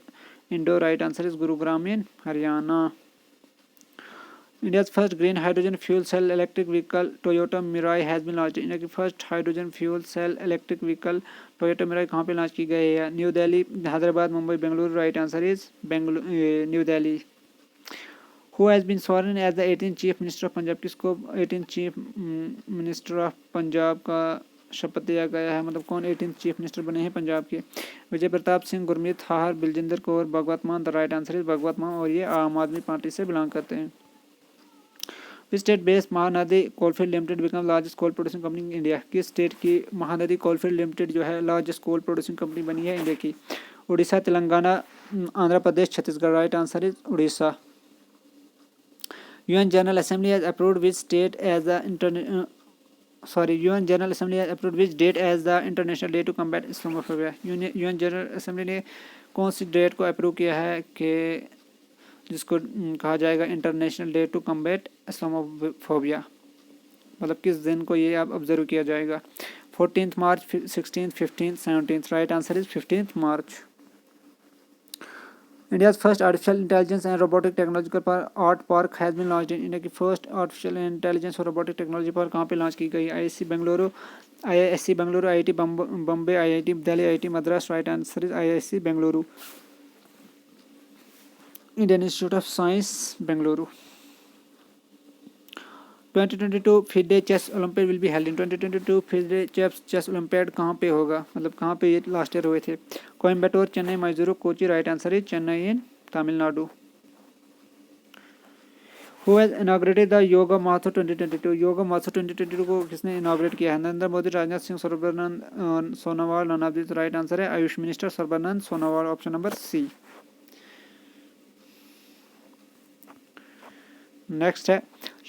Indore. Right answer is Gurugram in Haryana. India's first green hydrogen fuel cell electric vehicle Toyota Mirai has been launched. India की first hydrogen fuel cell electric vehicle Toyota Mirai कहाँ पे launch की गई है? New Delhi, Hyderabad, Mumbai, Bengaluru. Right answer is new Delhi. Who has been sworn as the 18th chief minister of Punjab? किसको 18th chief minister of Punjab का शपथ दिया गया है? मतलब कौन 18th चीफ मिनिस्टर बने हैं पंजाब के? विजय प्रताप सिंह, गुरमीत हाहर, बिलजिंदर कौर, भगवत मान। द राइट आंसर इज भगवत मान, और ये आम आदमी पार्टी से बिलोंग करते हैं। State based Mahanadi coalfield limited become largest coal producing company in India? किस स्टेट की महानदी कोलफील्ड लिमिटेड जो है लार्जेस्ट कोल प्रोड्यूसिंग कंपनी बनी है इंडिया की? Orissa, Telangana, Andhra Pradesh, Chhattisgarh. Right answer is Orissa. UN general assembly has approved which state as the UN general assembly has approved which date as the international day to combat Islamophobia? UN general assembly ने कौन सी date को approve किया है कि जिसको कहा जाएगा international day to combat Islamophobia? मतलब किस दिन को ये अब ऑब्जर्व किया जाएगा? 14 March, 16, 15, 17। Right answer is 15 March. India's first artificial intelligence and robotic technology art park has been launched in, India की फर्स्ट आर्टिफिशियल इंटेलिजेंस और रोबोटिक टेक्नोलॉजी पार्क कहाँ पे लॉन्च की गई? IIC Bengaluru, IISc Bengaluru, IIT Bombay, IIT Delhi, IIT Madras. Right answer is IISc Bengaluru. Indian Institute of Science Bengaluru. 2022 FIDE chess olympiad will be held in, 2022 FIDE chess olympiad कहाँ पे होगा? मतलब कहाँ पे ये लास्ट ईयर हुए थे? Coimbatore, Chennai, Mysuru, Kochi. Right answer is Chennai in Tamil Nadu. Who has inaugurated the yoga महोत्सव 2022? योगा महोत्सव 2022 को किसने इनॉग्रेट किया है? Narendra Modi, Rajnath Singh, Sarbananda Sonowal. None of this. Right answer है AYUSH minister Sarbananda Sonowal, option number C. Next है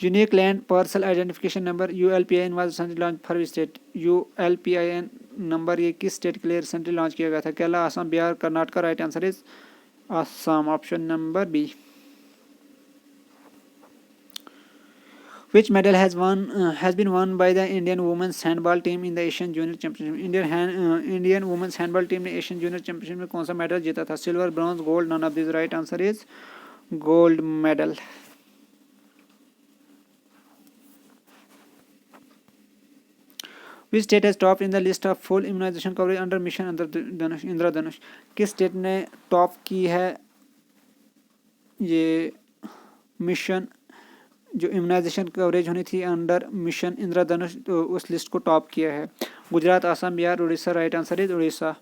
unique land parcel identification number ULPIN was recently launch for which state? ULPIN number ये किस स्टेट के लिए रिसेंटली लॉन्च किया गया था? Kerala, Assam, Bihar, Karnataka. Right answer is Assam, option number B. Which medal has been won by the Indian women's handball team in the Asian Junior Championship? Indian women's handball team ने Asian junior championship में कौन सा medal जीता था? Silver, bronze, gold. None of this. Right answer is gold medal. Which state has topped in the list of full immunization coverage under mission Indradhanush? किस state ने top की है ये मिशन जो इम्यूनाइजेशन कवरेज होनी थी अंडर मिशन इंद्रधनुष, तो उस लिस्ट को टॉप किया है? Gujarat, Assam, Bihar, Orissa. Right answer is Orissa.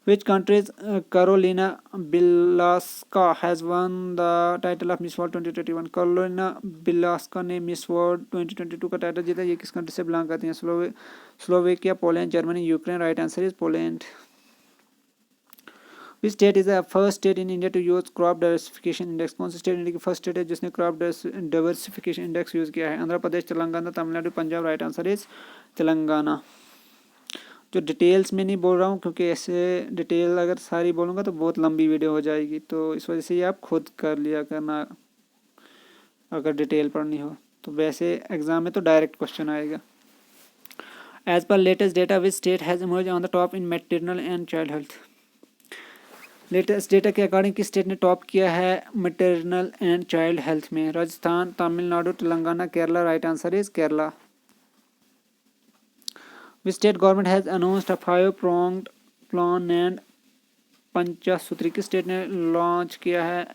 Which country's Carolina Bilaska has won the title of Miss World 2021? Carolina Bilaska ने मिस वर्ल्ड 2022 का टाइटल जीता। ये किस कंट्री से बिलोंग करती हैं? Slovakia, Poland, Germany, Ukraine. Right answer is Poland. Which state is the first state in India to use crop diversification index? कौन सी स्टेट इंडिया की फर्स्ट स्टेट है जिसने क्रॉप डाइवर्सिफिकेशन इंडेक्स यूज किया है? Andhra Pradesh, Telangana, Tamil Nadu, Punjab. Right answer is Telangana. जो details में नहीं बोल रहा हूँ क्योंकि ऐसे डिटेल अगर सारी बोलूँगा तो बहुत लंबी वीडियो हो जाएगी, तो इस वजह से ये आप खुद कर लिया करना अगर डिटेल पढ़नी हो। तो वैसे एग्जाम में तो डायरेक्ट क्वेश्चन आएगा। एज पर latest data which state has emerge on the top in maternal and child health? Latest data के अकॉर्डिंग किस स्टेट ने टॉप किया है मैटरनल एंड चाइल्ड हेल्थ में? Rajasthan, Tamil Nadu, Telangana, Kerala. Right answer is Kerala. Which state government has announced a 5-pronged plan and Panchsutri? किस state ने launch किया है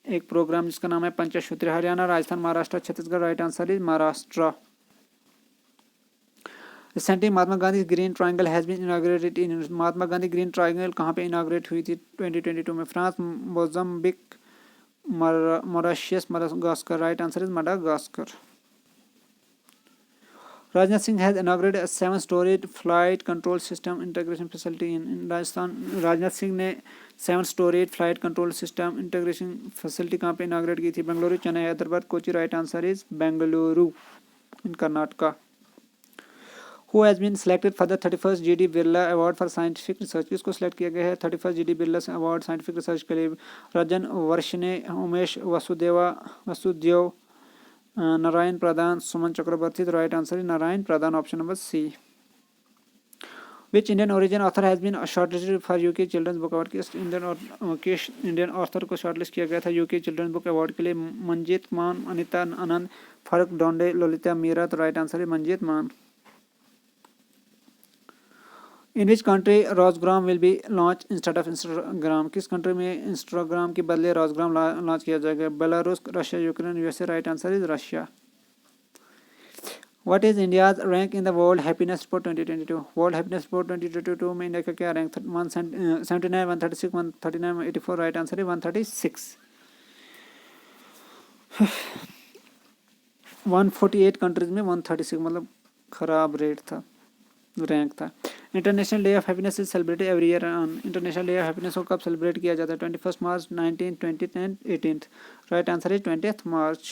एक प्रोग्राम जिसका नाम है Panchsutri? Haryana, Rajasthan, Maharashtra, Chhattisgarh. Right answer is Maharashtra. Recently Mahatma Gandhi green triangle has been inaugurated in. Mahatma Gandhi green triangle कहाँ पे इनॉग्रेट हुई थी 2022 में? France, Mozambique, Mauritius, Madagascar. Right answer is Madagascar. Rajnath Singh has inaugurated a 7-storied flight control system integration facility in Rajasthan. Rajnath Singh ने 7-storied flight control system integration facility कहाँ पे inaugurate की थी? Bengaluru, Chennai, Hyderabad, Kochi. Right answer is Bengaluru in Karnataka. Who has been selected for the 31st GD Birla award for scientific research? किसको select किया गया है 31st GD Birla award scientific research के लिए? रजन वर्षने, उमेश वसुदेव, नारायण प्रधान, सुमन चक्रवर्ती। तो right answer is Narayan Pradhan, option number C. Which Indian origin author has been shortlisted for UK children's book award? किस Indian author को shortlist किया गया था यूके चिल्ड्रंस बुक अवार्ड के लिए? मंजीत मान, अनिता आनंद, फारूक डोंडे, ललिता मीरा। तो right answer is Manjit Mann. In which country Rossgram will be launch instead of Instagram? किस कंट्री में इंस्टाग्राम के बदले रोजग्राम लॉन्च किया जाएगा? Belarus, Russia, Ukraine, USA. Right answer is Russia. What is India's rank in the world happiness report 2022? World happiness report 2022 में India का क्या rank था? 179, 136, 139, 84। Right answer is 136। 148 कंट्रीज में 136, मतलब खराब रेट था, रैंक था। International day of happiness is celebrated every year on. International day of happiness को कब सेलिब्रेट किया जाता है? 21 March, 19, 20 and 18। Right answer is 20 March.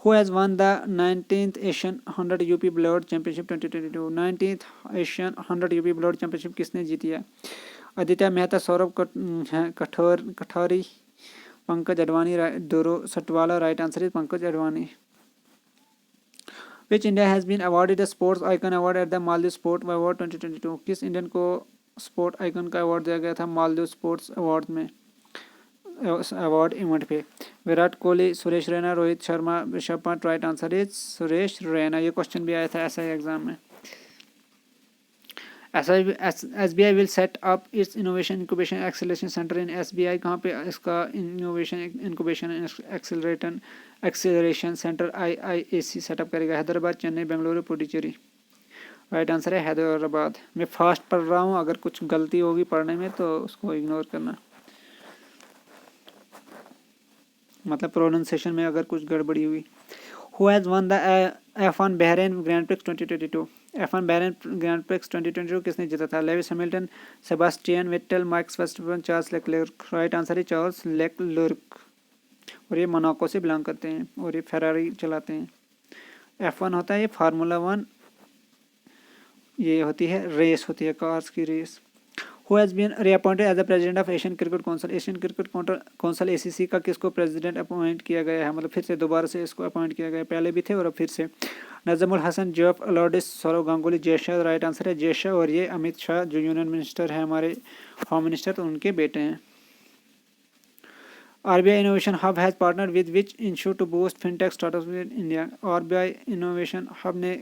Who has won the 19th Asian 100 UP billiards championship 2022? 19th Asian 100 UP billiards championship किसने जीती है? Aditya Mehta, Sourav Kothari, Pankaj Advani, Dhruv Sitwala. Right answer is Pankaj Advani. Which India has been awarded a Sports Icon Award at the Maldives Sport Award 2022? किस Indian को sport icon का award दिया गया था Maldives sports award में, अवार्ड इवेंट पे? Virat Kohli, Suresh Raina, Rohit Sharma, Rishabh Pant. Right answer is Suresh Raina. ये क्वेश्चन भी आया था एसआई एग्जाम में। SBI will set up its innovation incubation acceleration center in SBI। कहाँ पे इसका innovation incubation acceleration centre IIAC setup करेगा? हैदराबाद, चेन्नई, बेंगलुरु, पुडुचेरी। राइट आंसर है हैदराबाद। मैं फास्ट पढ़ रहा हूँ, अगर कुछ गलती होगी पढ़ने में तो उसको इग्नोर करना, मतलब प्रोनाउंसिएशन में अगर कुछ गड़बड़ी हुई। Who has won the F1 Bahrain grand prix 2022? F1 Bahrain grand prix 2022 किसने जीता था? Lewis Hamilton, Sebastian Vettel, Max Verstappen, Charles Leclerc. Right answer है चार्ल्स लेक्लेर्क, और ये मोनाको से बिलोंग करते हैं और ये फेरारी चलाते हैं। F1 होता है ये फार्मूला 1, ये होती है रेस, होती है कार्स की race. Who has been reappointed as the president of Asian Cricket Council? Asian cricket council ACC का किसको प्रेसिडेंट अपॉइंट किया गया है, मतलब फिर से दोबारा से इसको अपॉइंट किया गया है? पहले भी थे और अब फिर से। Najmul Hasan, Jeff अलॉर्डिस, Saurav Ganguly, Jay Shah. Right answer है जय शाह, और ये अमित शाह जो यूनियन मिनिस्टर है हमारे होम मिनिस्टर, तो उनके बेटे हैं। RBI innovation hub has partner with which institute to boost fintech startups in India? RBI innovation hub ने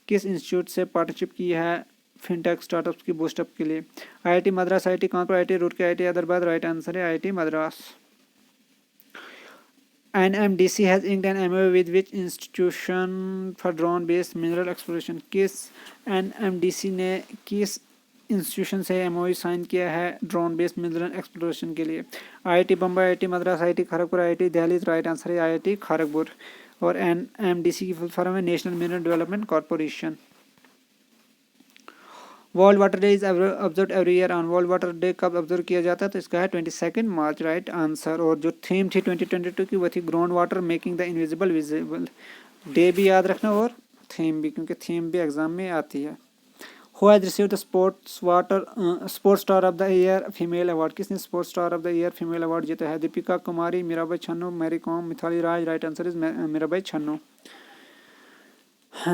किस इंस्टीट्यूट से पार्टनरशिप की है फिनटेक स्टार्टअप्स की बूस्टअप के लिए? IIT Madras, IIT Kanpur, IIT Roorkee, IIT Hyderabad. Right answer है IIT Madras. NMDC has inked an MOU with which institution for drone based mineral exploration? किस NMDC ने किस इंस्टीट्यूशन से MOU साइन किया है ड्रोन बेस्ड मिनरल एक्सप्लोरेशन के लिए? IIT Bombay, IIT Madras, IIT Kharagpur, IIT Delhi. Right answer है IIT खड़गपुर, और NMDC की फुल फॉर्म है national mineral development corporation. World water day is observe every year on. World water day कब observe किया जाता है? तो इसका है 22 मार्च। Right answer. और जो थीम थी 2022 की वो थी ground water making the invisible visible. Day भी याद रखना और थीम भी, क्योंकि थीम भी एग्जाम में आती है। Who has receive the sports star of the year female award? किसने sports star of the year female award जीता है? Deepika Kumari, Mirabai Chanu, Mary Kom, Mithali Raj. Right answer is Mirabai Chanu.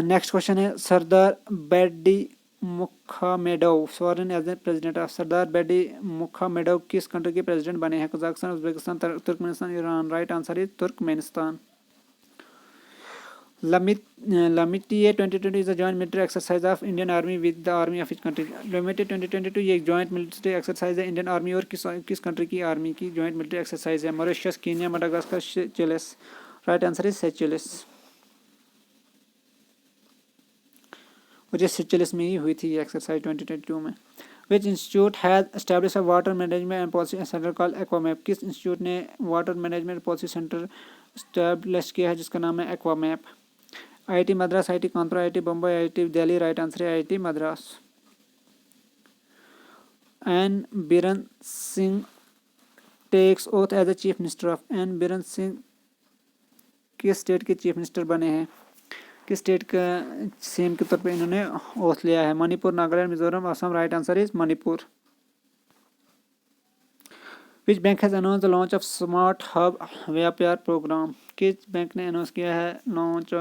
Next question है Serdar Berdimuhamedov sworn as president of Serdar Berdimuhamedov किस country के president बने हैं? Kazakhstan, Uzbekistan, Turkmenistan, Iran. Right answer is Turkmenistan. Lamitie 2020 is a joint military exercise of Indian Army with the army of each country. Lamitie 2022 ये एक joint military exercise है Indian army और किस country की army की joint military exercise है? Mauritius, Kenya, Madagascar, Seychelles. Right answer is Seychelles. और ये सेचेल्स में ही हुई थी ये एक्सरसाइज 2022 में। Which institute has established a water management and policy center called Aquamap? किस इंस्टीट्यूट ने water management policy centre establish किया है जिसका नाम है Aquamap? IIT Madras, IIT Kanpur, IIT Bombay, IIT Delhi. Right answer है IIT Madras. N Biren Singh takes oath as a chief minister of. N Biren Singh किस state के चीफ मिनिस्टर बने हैं? किस स्टेट का सीएम के तौर पे इन्होंने ओथ लिया है? Manipur, Nagaland, Mizoram, Assam. Right answer is Manipur. Which bank has announce the launch of smart hub Vyapar programme? किस बैंक ने अनाउंस किया है launch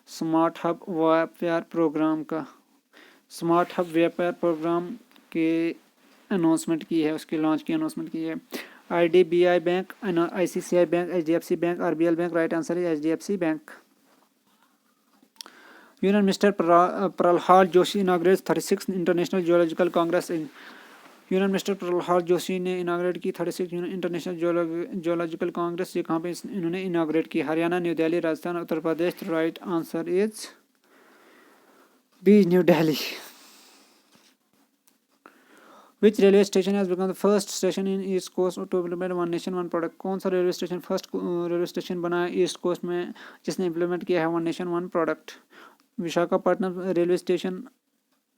smart hub Vyapar programme का? स्मार्ट हब व्यापार प्रोग्राम के अनाउंसमेंट की है, उसकी लॉन्च की अनाउंसमेंट की है। IDBI bank, ICICI bank, HDFC bank, RBL bank. Right answer है HDFC bank. Union minister Pralhad Joshi inaugurates 36th international geological Congress इन। यूनियन मिनिस्टर प्रहलाद जोशी ने इनॉग्रेट की 36th इंटरनेशनल जियोलॉजिकल कांग्रेस। ये कहाँ पे इन्होंने इनॉग्रेट की? Haryana, New Delhi, Rajasthan, Uttar Pradesh. Right answer is B, New Delhi. Which railway station has become the first station in East Coast to implement one nation one product? कौन सा railway station first railway station बना है east coast में जिसने implement किया है one nation one product? Visakhapatnam railway station,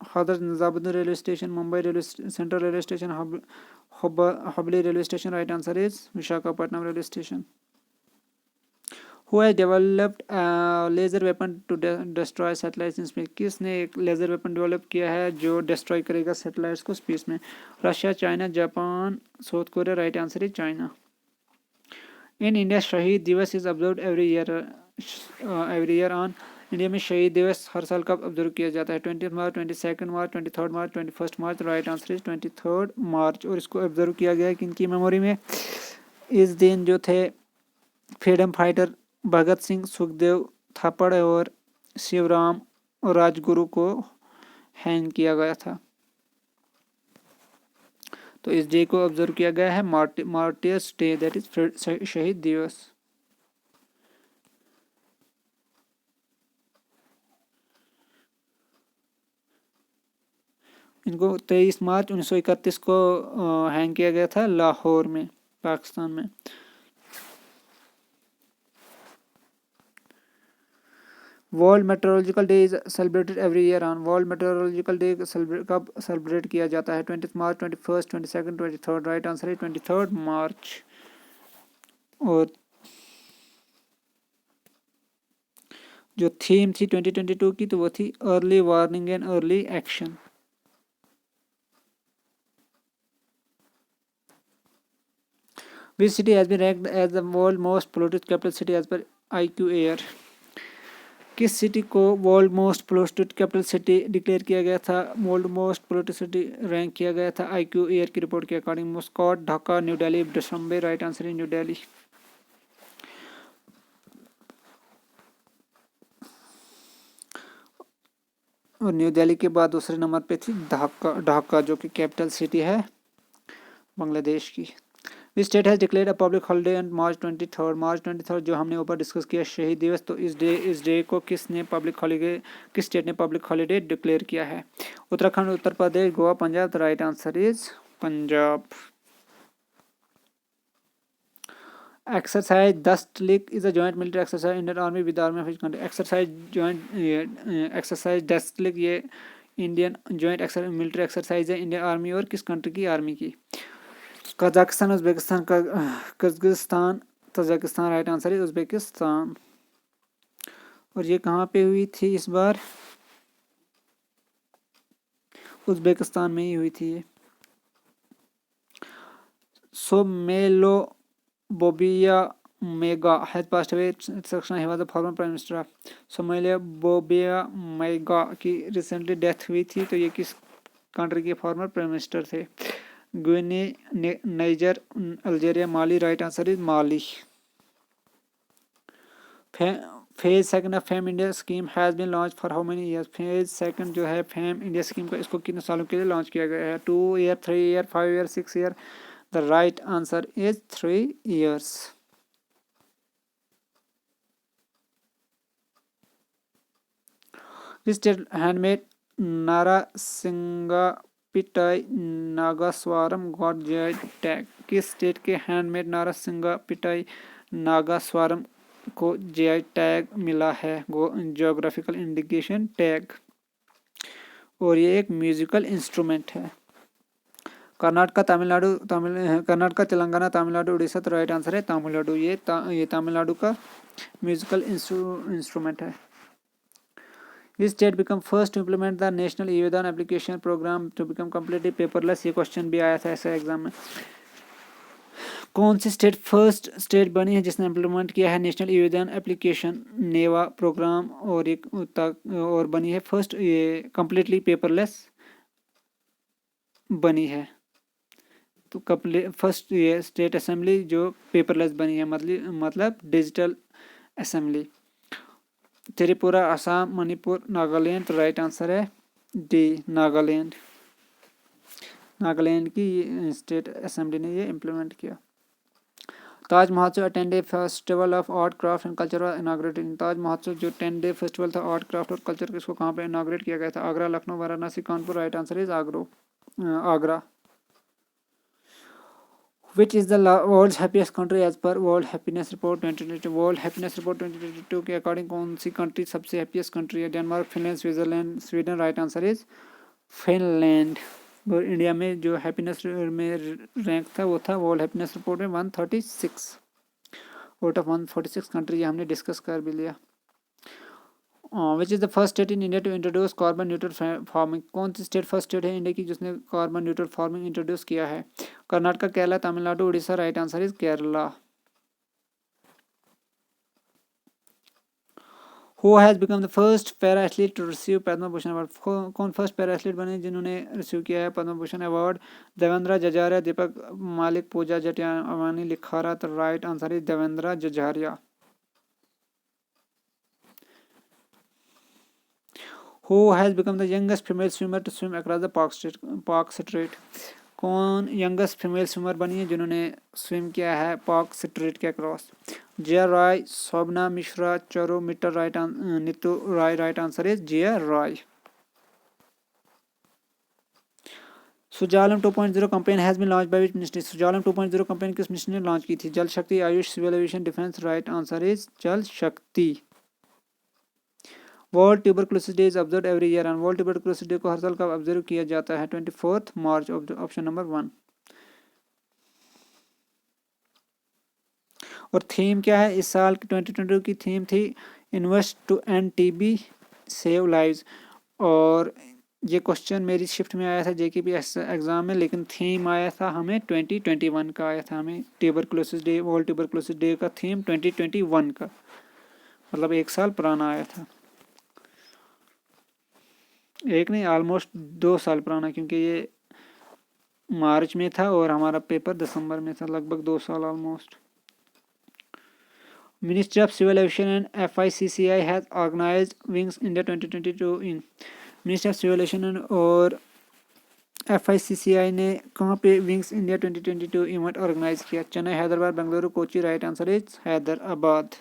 Hazrat Nizamuddin railway station, Mumbai railway central railway station, Hubli railway station. Right answer is Visakhapatnam railway station. Who has developed a laser weapon to destroy satellites in space? किसने एक laser weapon develop किया है जो destroy करेगा satellites को space में? Russia, China, Japan, south Korea. Right answer is China. In India शहीद दिवस is observed every year on. India में शहीद दिवस हर साल कब ऑब्जर्व किया जाता है? 20 मार्च, 22 मार्च, 23 मार्च, 21 मार्च। राइट आंसर इज 23 मार्च। और इसको ऑब्जर्व किया गया है किनकी मेमोरी में? इस दिन जो थे फ्रीडम फाइटर भगत सिंह, सुखदेव थापड़ और शिवराम राजगुरु को हैंग किया गया था। तो इस डे को ऑब्जर्व किया गया है मार्टियर्स डे, दैट इज शहीद दिवस। इनको 23 मार्च 1931 को हैंग किया गया था लाहौर में, पाकिस्तान में। World metrological day is celebrated every year on. World metrological day कब सेलिब्रेट किया जाता है? 20 मार्च, 21, 22, 23। राइट आंसर है 23 मार्च। और जो थीम थी 2022 की तो वो थी early warning and early action. Which city has been ranked as the world most polluted capital city as per IQ Air? किस सिटी को world most polluted capital city declare किया गया था, world most polluted city rank किया गया था IQ air की report के according? Muscat, Dhaka, New Delhi, Dushanbe. Right answer है न्यू दिल्ली। और न्यू दिल्ली के बाद दूसरे नंबर पे थी ढाका जो कि कैपिटल सिटी है बांग्लादेश की। Which state has declared a public holiday on March 23rd? March 23rd जो हमने ऊपर डिस्कस किया शहीद दिवस, तो इस डे को किसने पब्लिक हॉलीडे, किस स्टेट ने पब्लिक हॉलीडे डिक्लेयर किया है? Uttarakhand, Uttar Pradesh, Goa, Punjab. The right answer is Punjab. Exercise Dustlik is a joint military exercise Indian army with army of which country? Exercise Dustlik ये इंडियन जॉइंट मिलिट्री एक्सरसाइज है Indian army और किस country की army की? Kazakhstan, Uzbekistan, Kyrgyzstan, Tajikistan. Right answer है Uzbekistan. और ये कहाँ पे हुई थी इस बार? उज्बेकिस्तान में ही हुई थी ये। Soumeylou Boubeye Mega has passed away. Instruction, he was the former prime minister of Somalia. Boubeye Maiga की रिसेंटली डेथ हुई थी. तो ये किस कंट्री के फॉर्मर प्राइम मिनिस्टर थे? Guinea, Niger, Algeria, Mali. Right answer is Mali. Phase second of FAME India scheme has been launch for how many years? Phase second जो है फेम इंडिया स्कीम का, इसको कितने सालों के लिए लॉन्च किया गया है? 2 year, 3 year, 5 year, 6 year. The right answer is 3 years. State handmade Narasinghapettai Nagaswaram got GI tag? किस स्टेट के हैंडमेड नारासिंगापिटाई नागास्वारम को जीआई टैग मिला है? Geographical indication tag. और ये एक म्यूजिकल इंस्ट्रूमेंट है. कर्नाटका, कर्नाटका, तेलंगाना, तमिलनाडु, उड़ीसा. तो राइट आंसर है तमिलनाडु. ये तमिलनाडु का म्यूजिकल इंस्ट्रूमेंट है. Which state become first to implement the National E-Vidan application program to become completely paperless? ये क्वेश्चन भी आया था ऐसा एग्जाम में. कौन सी स्टेट फर्स्ट स्टेट बनी है जिसने इम्प्लीमेंट किया है नेशनल ई-विधान एप्लीकेशन नेवा प्रोग्राम? और बनी है फर्स्ट, ये कम्प्लीटली पेपरलेस बनी है. तो फर्स्ट ये स्टेट असेंबली जो पेपरलेस बनी है, मतलब डिजिटल असेंबली. त्रिपुरा, असम, मणिपुर, नागालैंड. तो राइट आंसर है डी, नागालैंड. नागालैंड की स्टेट असेंबली ने ये इम्प्लीमेंट किया. Taj Mahotsav attend a festival of art craft and culture inaugurated. Taj Mahotsav जो 10 डे फेस्टिवल था आर्ट क्राफ्ट और कल्चर, किसको कहाँ पे इनाग्रेट किया गया था? Agra, Lucknow, Varanasi, Kanpur. Right answer is Agra. Which is the world's happiest country as per World Happiness Report 2022? World Happiness Report 2022 के अकॉर्डिंग कौन सी कंट्री सबसे हैप्पीएस्ट कंट्री है? Denmark, Finland, Switzerland, Sweden. Right answer is Finland. और इंडिया में जो हैप्पीनेस में rank था वो था वर्ल्ड हैप्पीनेस रिपोर्ट में 136 आउट ऑफ 146 कंट्री. हमने डिस्कस कर भी लिया. Which is the first state in India to introduce carbon neutral farming? कौन सी स्टेट फर्स्ट स्टेट है इंडिया की जिसने कार्बन न्यूट्रल फार्मिंग इंट्रोड्यूस किया है? Karnataka, Kerala, Tamil Nadu, Orissa. Right answer is Kerala. Who has become the first para athlete to receive Padma Bhushan award? कौन first para athlete बने जिन्होंने रिसीव किया है पद्म भूषण अवार्ड? देवेंद्र जजारिया, दीपक मालिक, पूजा जटियावानी, लिखारा. तो right answer is Devendra Jhajharia. Who has become the youngest female swimmer to swim across the Park Strait? कौन youngest female swimmer बनी है जिन्होंने स्विम किया है पार्क स्ट्रीट के अक्रॉस? जिया रॉय, शोभना मिश्रा, चरो मीटर. Neetu Roy. Right answer is Jiya Roy. Sujalam 2.0 campaign has been launch by which ministry? Sujalam 2.0 campaign किस मिनिस्ट्री ने लॉन्च की थी? Jal Shakti, AYUSH, civil aviation, defence. Right answer is Jal Shakti. World tuberculosis day is observe every year. And world tuberculosis day को हर साल कब observe किया जाता है? 24 मार्च. Option number 1. और थीम क्या है इस साल की 2022 की? थीम थी invest to end TB save lives. और ये क्वेश्चन मेरी शिफ्ट में आया था जेकेपी एग्जाम में, लेकिन थीम आया था हमें 2021 का आया था हमें. Tuberculosis day, world tuberculosis day का थीम 2021 का, मतलब 1 साल पुराना आया था. एक नहीं, ऑलमोस्ट 2 साल पुराना, क्योंकि ये मार्च में था और हमारा पेपर दिसंबर में था. लगभग 2 साल almost. Ministry of civil aviation and FICCI has organised wings India 2022 in. Ministry of civil aviation और FICCI ने कहाँ पे विंग्स इंडिया 2022 इवेंट ऑर्गेनाइज किया? Chennai, Hyderabad, Bengaluru, Kochi. Right answer is Hyderabad.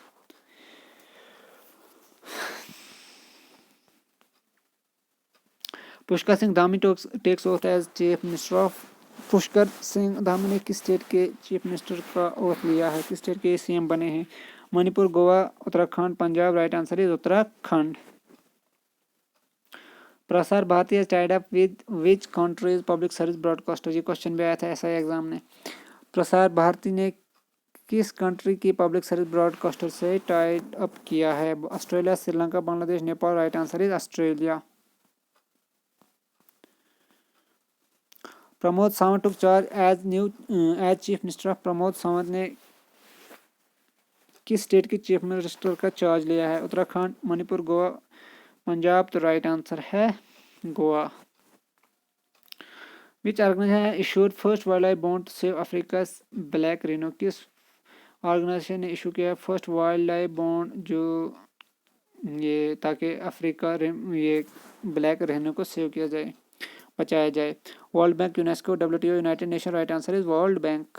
Pushkar Singh Dhami takes oath as chief minister of. Pushkar Singh Dhami ने किस स्टेट के chief minister का oath लिया है? किस स्टेट के CM बने हैं? Manipur, Goa, Uttarakhand, Punjab. Right answer is Uttarakhand. Prasar Bharati has tied up with which countries public service broadcaster? ये क्वेश्चन भी आया था ऐसा एग्जाम ने. प्रसार भारती ने किस कंट्री की पब्लिक सर्विस ब्रॉडकास्टर से टाइड अप किया है? Australia, Sri Lanka, Bangladesh, Nepal. Right answer is Australia. Pramod Sawant took charge as chief minister of. Pramod Sawant ने किस स्टेट के चीफ मिनिस्टर का चार्ज लिया है? उत्तराखंड, मणिपुर, गोवा, पंजाब। तो राइट आंसर है Goa. Which organisation issued first wild life bond to save Africa black rhino? किस ऑर्गेनाइजेशन ने इशू किया फर्स्ट वाइल्ड लाइफ बॉन्ड जो ये ताकि अफ्रीका ये ब्लैक रहने को सेव किया जाए, बचाया जाए? World bank, UNESCO, WTO, united nation. Right answer is world bank.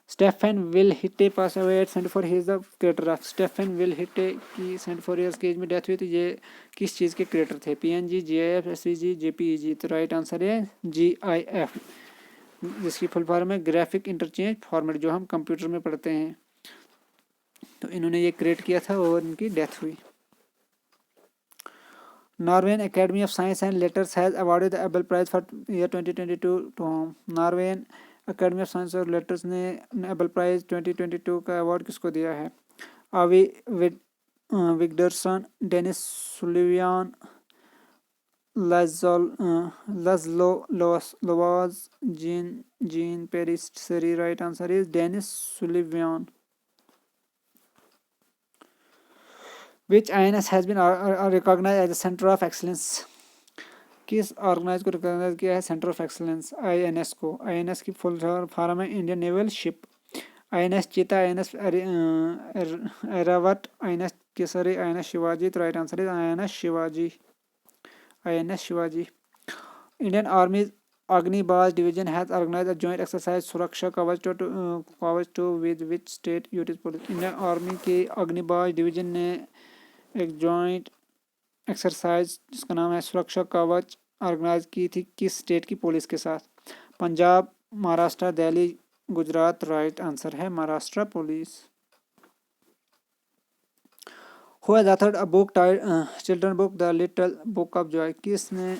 Stephen Wilhite pass away at 74, he is the creator of. Stephen Wilhite की 74 ईयर्स की एज में डेथ हुई, तो ये किस चीज़ के क्रिएटर थे? PNG, GIF, SVG, JPEG. तो राइट आंसर है जीआईएफ, जिसकी फुल फॉर्म है ग्राफिक इंटरचेंज फॉर्मेट, जो हम कंप्यूटर में पढ़ते हैं। तो इन्होंने ये क्रिएट किया था और इनकी डेथ हुई। Norwegian Academy of Science and Letters has awarded the Abel Prize for year 2022 to whom? Norwegian Academy of Science and Letters ने Abel Prize 2022 का अवार्ड किसको दिया है? Avi Wigderson, Dennis Sullivan, Laszlo Lovasz, Jean Pierre Serre. Right answer is Dennis Sullivan. Which INS has been recognized as the Center of Excellence? किस organise को recognise किया है centre of excellence? INS को। INS की full form है Indian naval ship. INS Cheetah, INS Airavat, INS Kesari, INS Shivaji. तो right answer is INS Shivaji. INS Shivaji. Indian army Agnibaaz division has organised a joint exercise Suraksha Kavach two with which state unit police? Indian army के Agnibaaz division ने एक joint exercise जिसका नाम है सुरक्षा कवच organise की थी किस स्टेट की पुलिस के साथ? पंजाब, महाराष्ट्र, दिल्ली, गुजरात। राइट आंसर है Maharashtra police. Who has authored a book children book the little book of joy? किसने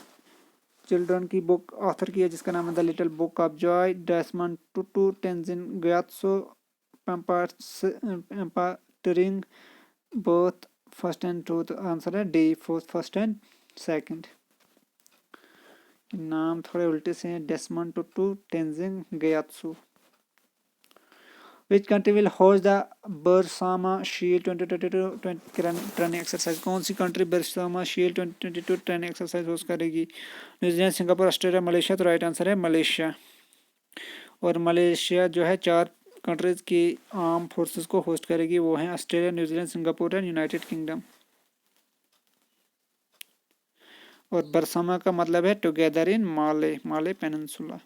चिल्ड्रन की बुक ऑथर की है जिसका नाम है the little book of joy? Desmond Tutu, Tenzin Gyatso, पैम्पाटरिंग, बोथ फर्स्ट एंड टू? तो आंसर है डी, फर्स्ट एंड सेकंड। नाम थोड़े उल्टे से हैं, Desmond Tutu, Tenzin Gyatso. Which country will host the Bersama Shield 2022 training exercise? कौन सी country Bersama shield 2022 training exercise host करेगी? New Zealand, Singapore, Australia, Malaysia. तो राइट आंसर है मलेशिया। और मलेशिया जो है 4 कंट्रीज की आर्म फोर्सेस को होस्ट करेगी, वो हैं Australia, New Zealand, Singapore and United Kingdom. और बरसामा का मतलब है together in Malay peninsula.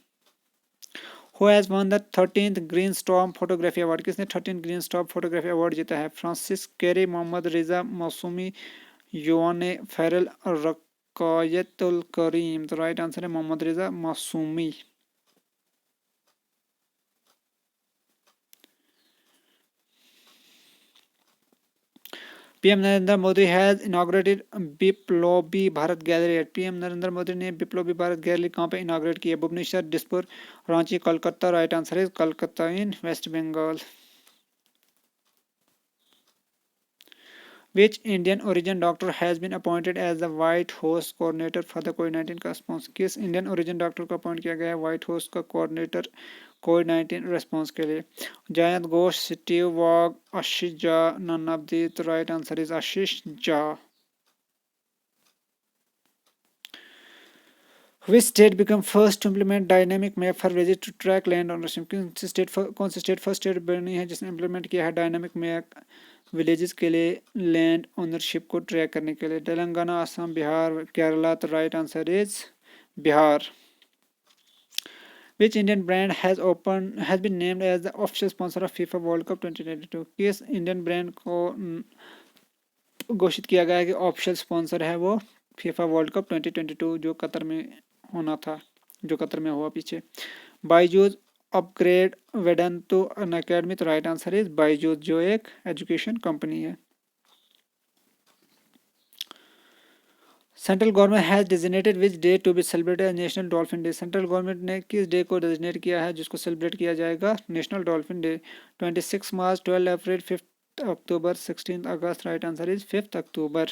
Who has won the 13th green storm photography award? किसने 13th green storm photography award जीता है? Francis Carey, Mohammad Reza Masoumi, Yoni Ferrell, Rakayatul Karim. तो right answer है Mohammad Reza Masoumi. PM Narendra Modi has inaugurated Biplobi Bharat gallery at? PM Narendra Modi ने Biplobi Bharat gallery कहाँ पे inaugurate की है? Bhubaneswar, Dispur, Ranchi, Kolkata. Right answer is Kolkata in West Bengal. Which Indian origin doctor has been appointed as the White House coordinator for the COVID-19 का response? किस Indian origin doctor को appoint किया गया है व्हाइट हाउस का कोऑर्डिनेटर कोविड-19 रेस्पॉन्स के लिए? Jayant Ghosh, Steve Waugh, Ashish Jha, none of the? तो right answer is Ashish Jha. Which state became first to implement dynamic map for villages to track land ownership? कौन सी स्टेट फर्स्ट स्टेट बनी है जिसने इम्प्लीमेंट किया है डायनामिक मैप विलेजेस के लिए लैंड ओनरशिप को ट्रैक करने के लिए? तेलंगाना, असम, बिहार, केरला। तो right answer is Bihar. Which Indian brand has been named as the official sponsor of FIFA World Cup 2022? किस इंडियन ब्रांड को घोषित किया गया है कि ऑफिशियल स्पॉन्सर है वो फीफा वर्ल्ड कप 2022 जो कतर में होना था, जो कतर में हुआ पीछे? बायजूस, अपग्रेड, वेदांतो, अन अकेडमी। तो राइट आंसर इज बायजूस जो एक एजुकेशन कंपनी है। Central government has designated which day to be celebrated as national dolphin day? Central government ने किस डे को डिजिग्नेट किया है जिसको सेलिब्रेट किया जाएगा national dolphin day? 26 March, 12 April, 5 October, 16 August. Right answer is 5 October.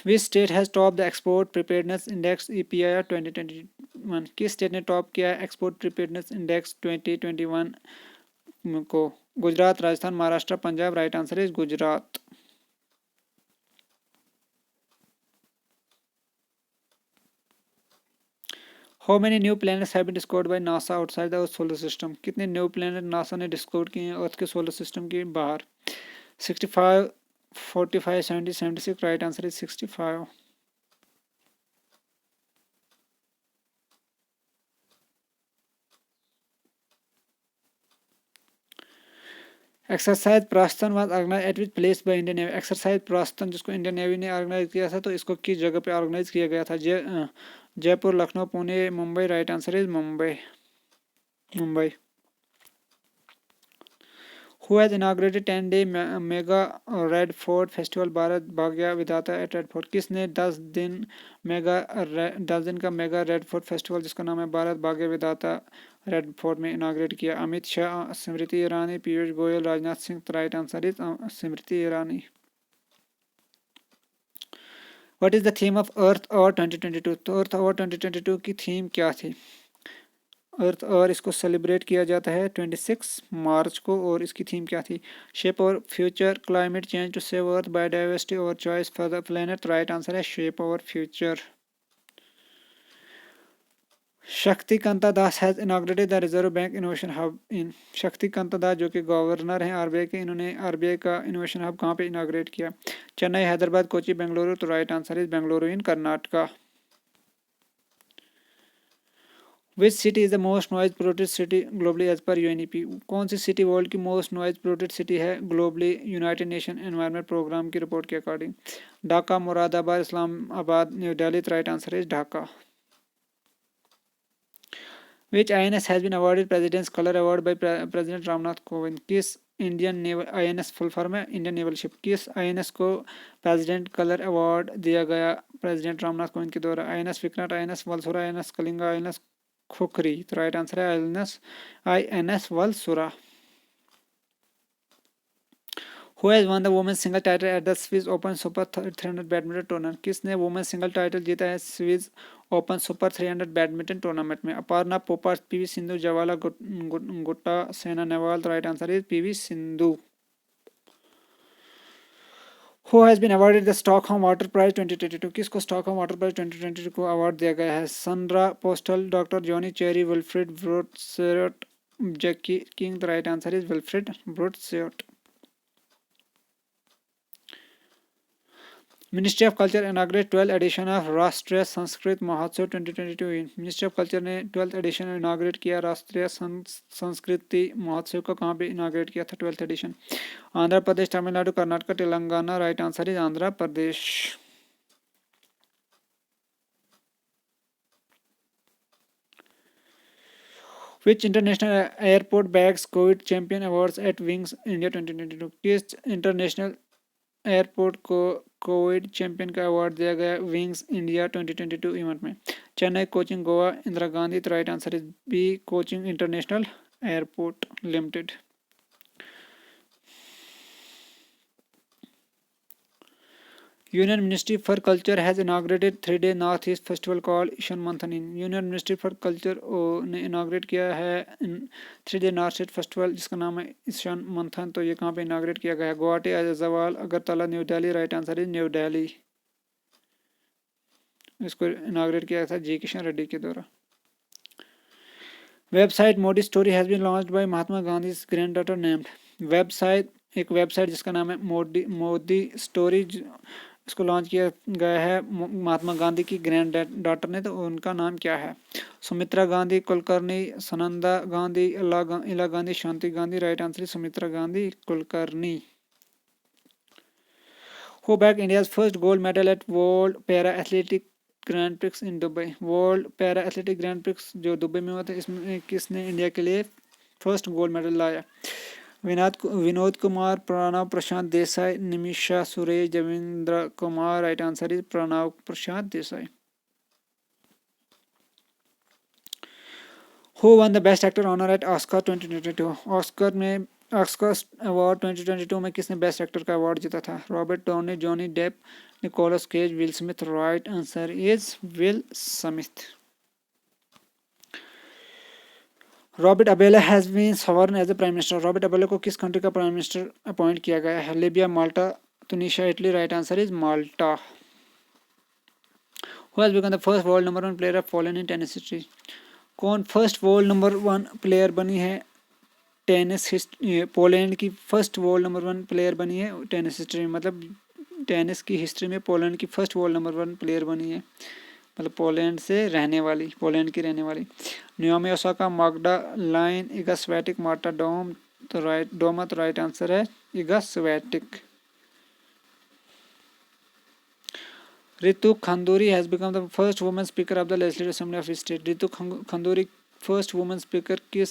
Which state has top the export preparedness index EPIR 2021? किस state ने टॉप किया है एक्सपोर्ट प्रिपेयर्डनेस इंडेक्स 2021 को? Gujarat, Rajasthan, Maharashtra, Punjab. Right answer is Gujarat. How many new planets have been discovered by NASA outside the Earth solar system? कितने new planet NASA ने discover किए हैं अर्थ के सोलर सिस्टम के बाहर? 65, 45, 70, 76। Right answer is 65। Exercise Prasthan was organised at which place by Indian Navy? Exercise Prasthan जिसको Indian navy ने organise किया था तो इसको किस जगह पे ऑर्गेनाइज किया गया था? Jaipur, Lucknow, Pune, Mumbai. Right answer is Mumbai. Mumbai. Who has inaugurated 10-day mega red fort festival Bharat भाग्य विधाता एट रेड फोर्ट? किसने 10 दिन का मेगा रेड फोर्ट फेस्टिवल जिसका नाम है भारत भाग्य विधाता रेड फोर्ट में इनाग्रेट किया? Amit Shah, Smriti Irani, Piyush Goyal, Rajnath Singh. Right answer is Smriti Irani. What is the theme of earth hour 2022? तो अर्थ आवर 2022 की थीम क्या थी? अर्थ और इसको सेलिब्रेट किया जाता है 26 मार्च को और इसकी थीम क्या थी? Shape our future, climate change to save earth, biodiversity और choice for the planet. Right answer है shape our future. Shakti Kanta Das has inaugurated the Reserve Bank Innovation Hub in? Shakti Kanta दास जो कि गवर्नर हैं आरबीआई के, इन्होंने आरबीआई का इनोवेशन हब कहाँ पे इनॉग्रेट किया? चेन्नई, हैदराबाद, कोची, बेंगलुरु। तो right answer is Bengaluru in Karnataka. Which city is the most noise polluted city globally as per UNEP? कौन सी सिटी वर्ल्ड की मोस्ट नॉइज पोल्यूटेड सिटी है globally United Nation environment programme की रिपोर्ट के according? Dhaka, Moradabad, Islamabad, New Delhi. Right answer is Dhaka. Which INS has been awarded president's colour award by president Ramnath Kovind? किस Indian naval INS full form है Indian naval ship? किस INS को president colour award दिया गया president Ramnath Kovind के द्वारा? INS Vikrant, INS Valsura, INS Kalinga, INS khukri. तो right answer है INS Valsura. Who has won the women's single title at the Swiss Open Super 300 badminton tournament? किसने वुमेन सिंगल टाइटल जीता है Swiss open super 300 badminton tournament में? अपर्णा पोपा, PV सिंधु, जवाला गुट्टा, सेना Nehwal. Right answer is PV Sindhu. Who has been awarded the Stockholm Water Prize 2022? किसको Stockholm water prize 2022 को award दिया गया है? Sandra Postel, doctor Johnny Cherry, Wilfred Brutsaert, Jackie King. Right answer is Wilfred Brutsaert. Ministry of culture inaugurate 12th edition of Rashtriya Sanskriti महोत्सव 2022 in? Ministry of culture ने 12th addition inaugurate किया राष्ट्रीय संस्कृति महोत्सव को कहाँ पे इनाग्रेट किया था 12th edition? Andhra Pradesh, Tamil Nadu, Karnataka, Telangana. Right answer is Andhra Pradesh. Which international airport bags COVID champion awards at Wings India 2022? किस इंटरनेशनल एयरपोर्ट को कोविड चैंपियन का अवार्ड दिया गया विंग्स इंडिया 2022 इवेंट में? चेन्नई, कोचिंग, गोवा, इंदिरा गांधी। तो right answer is B, Cochin international airport limited. Union ministry for culture has inaugurated 3-day north east festival called Ishan Manthan in? Union ministry for culture ने inaugurate किया है 3-day north east festival जिसका नाम है ईशान मंथन। तो ये कहाँ पे इनाग्रेट किया गया है? Guwahati, Aizawl, Agartala, New Delhi. Right answer is new Delhi. इसको इनाग्रेट किया था जी किशन रेड्डी के द्वारा। Website Modi story has been launched by Mahatma Gandhi granddaughter named? Website, एक वेबसाइट जिसका नाम है मोदी स्टोरी, इसको लॉन्च किया गया है महात्मा गांधी की ग्रैंड डॉटर ने। तो उनका नाम क्या है? Sumitra Gandhi Kulkarni, Sananda Gandhi, Ela Gandhi, Shanti Gandhi. Right answer is Sumitra Gandhi Kulkarni. Who bagged India's first gold medal at World Para Athletic Grand Prix in Dubai? World para athletic grand prix जो दुबई में हुआ था इसमें किसने इंडिया के लिए फर्स्ट गोल्ड मेडल लाया? Vinod Kumar, Pranav Prashant Desai, Nimisha Suresh, Javindra Kumar. Right answer is Pranav Prashant Desai. Who won the best actor honour at Oscar 2022? Oscar में ऑस्कर अवार्ड 2022 में किसने बेस्ट एक्टर का अवार्ड जीता था? Robert Downey, Johnny Depp, Nicolas Cage, Will Smith. Right answer is Will Smith. Robert Abela has been sworn as a prime minister. Robert Abela को किस country का prime minister appoint किया गया है? Libya, Malta, Tunisia, Italy. Right answer is Malta. Who has become the first world number 1 player of Poland in tennis history? कौन first world number 1 player बनी है tennis Poland की first world number 1 player बनी है tennis history में, मतलब tennis की history में पोलैंड की फर्स्ट वर्ल्ड नंबर 1 प्लेयर बनी है, मतलब पोलैंड से रहने वाली, पोलैंड की रहने वाली। Naomi Osaka, Magda Linette, Iga Swiatek, Marta Dom. तो राइट आंसर है Iga Swiatek. Ritu Khanduri has become the first women speaker of the legislative assembly of state. Ritu Khanduri first women speaker किस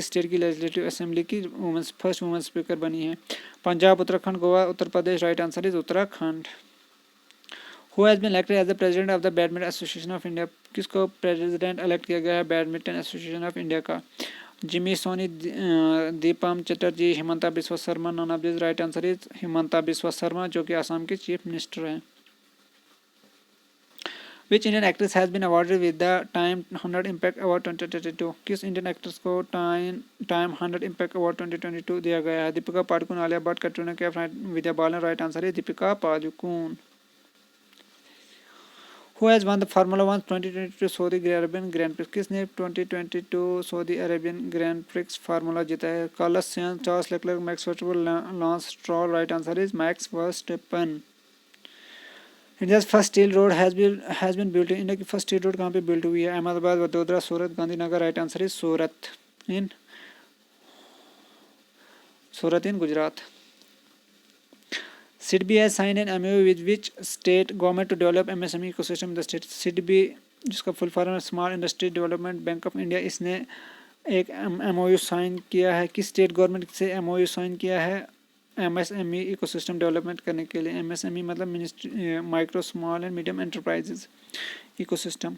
स्टेट की लेजिस्लेटिव असेंबली की first women speaker बनी है? Punjab, Uttarakhand, Goa, Uttar Pradesh. Right answer is Uttarakhand. Who has been elected as the president of the badminton association of India? किसको president elect किया गया है badminton association of India का? Jimmy Soni, Deepam Chatterjee, Himanta Biswa Sarma. None of this. Right answer is Himanta Biswa Sarma, जो कि असम के चीफ मिनिस्टर हैं। Which Indian actress has been awarded with the Time 100 Impact Award 2022? किस इंडियन एक्ट्रेस को टाइम 100 इम्पैक्ट अवार्ड 2022 दिया गया है? दीपिका पादुकोण, आलिया भट्ट, कैटरीना कैफ, विद्या बालन। राइट आंसर है Deepika Padukone. Who has won the Formula 1 2022 Saudi Arabian Grand Prix? किसने 2022 Saudi Arabian Grand Prix Formula जीता है? Carlos Sainz, Charles Leclerc, Max Verstappen, Lance Stroll. Right answer is Max Verstappen. India first steel road has been built. India की first steel road कहाँ पे built हुई है? Ahmedabad, Vadodara, Surat, Gandhinagar. Right answer is Surat in Gujarat. SIDBI has signed an MOU with which state government to develop MSME ecosystem in the state? SIDBI जिसका full form है small industry development bank of India, इसने एक MOU sign किया है किस state government से MOU sign किया है MSME इकोसिस्टम डेवलपमेंट करने के लिए? MSME मतलब ministry micro small and medium enterprises ecosystem.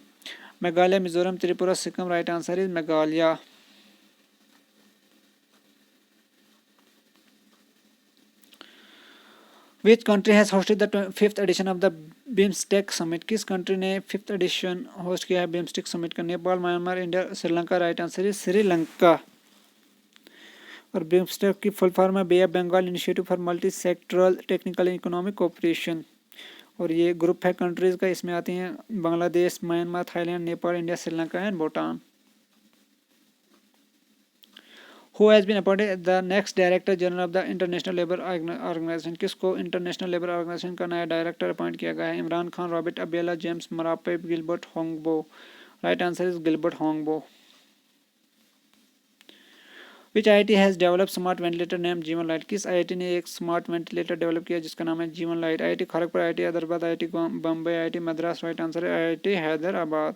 Meghalaya, Mizoram, Tripura, Sikkim. Right answer is Meghalaya. Which country has hosted the 5th edition of the BIMSTEC Summit? किस कंट्री ने 5th एडिशन होस्ट किया है BIMSTEC समिट का? Nepal, Myanmar, India, Sri Lanka. Right answer is Sri Lanka. और BIMSTEC की full form है bay of Bengal initiative for multi sectoral technical and economic cooperation. और ये ग्रुप है कंट्रीज का, इसमें आती हैं Bangladesh, Myanmar, Thailand, Nepal, India, Sri Lanka and Bhutan. Who has been appointed the next Director General of the International Labour Organization? किसको international labour organisation का नया डायरेक्टर अपॉइंट किया गया है? Imran Khan, Robert Abela, James Marape, Gilbert Houngbo. Right answer is Gilbert Houngbo. Which IIT has developed smart ventilator named Jeevan lite? किस IIT ने एक smart ventilator develop किया जिसका नाम है जीवन light? IIT Kharagpur, IIT Hyderabad, IIT Bombay, IIT Madras. Right answer है IIT Hyderabad.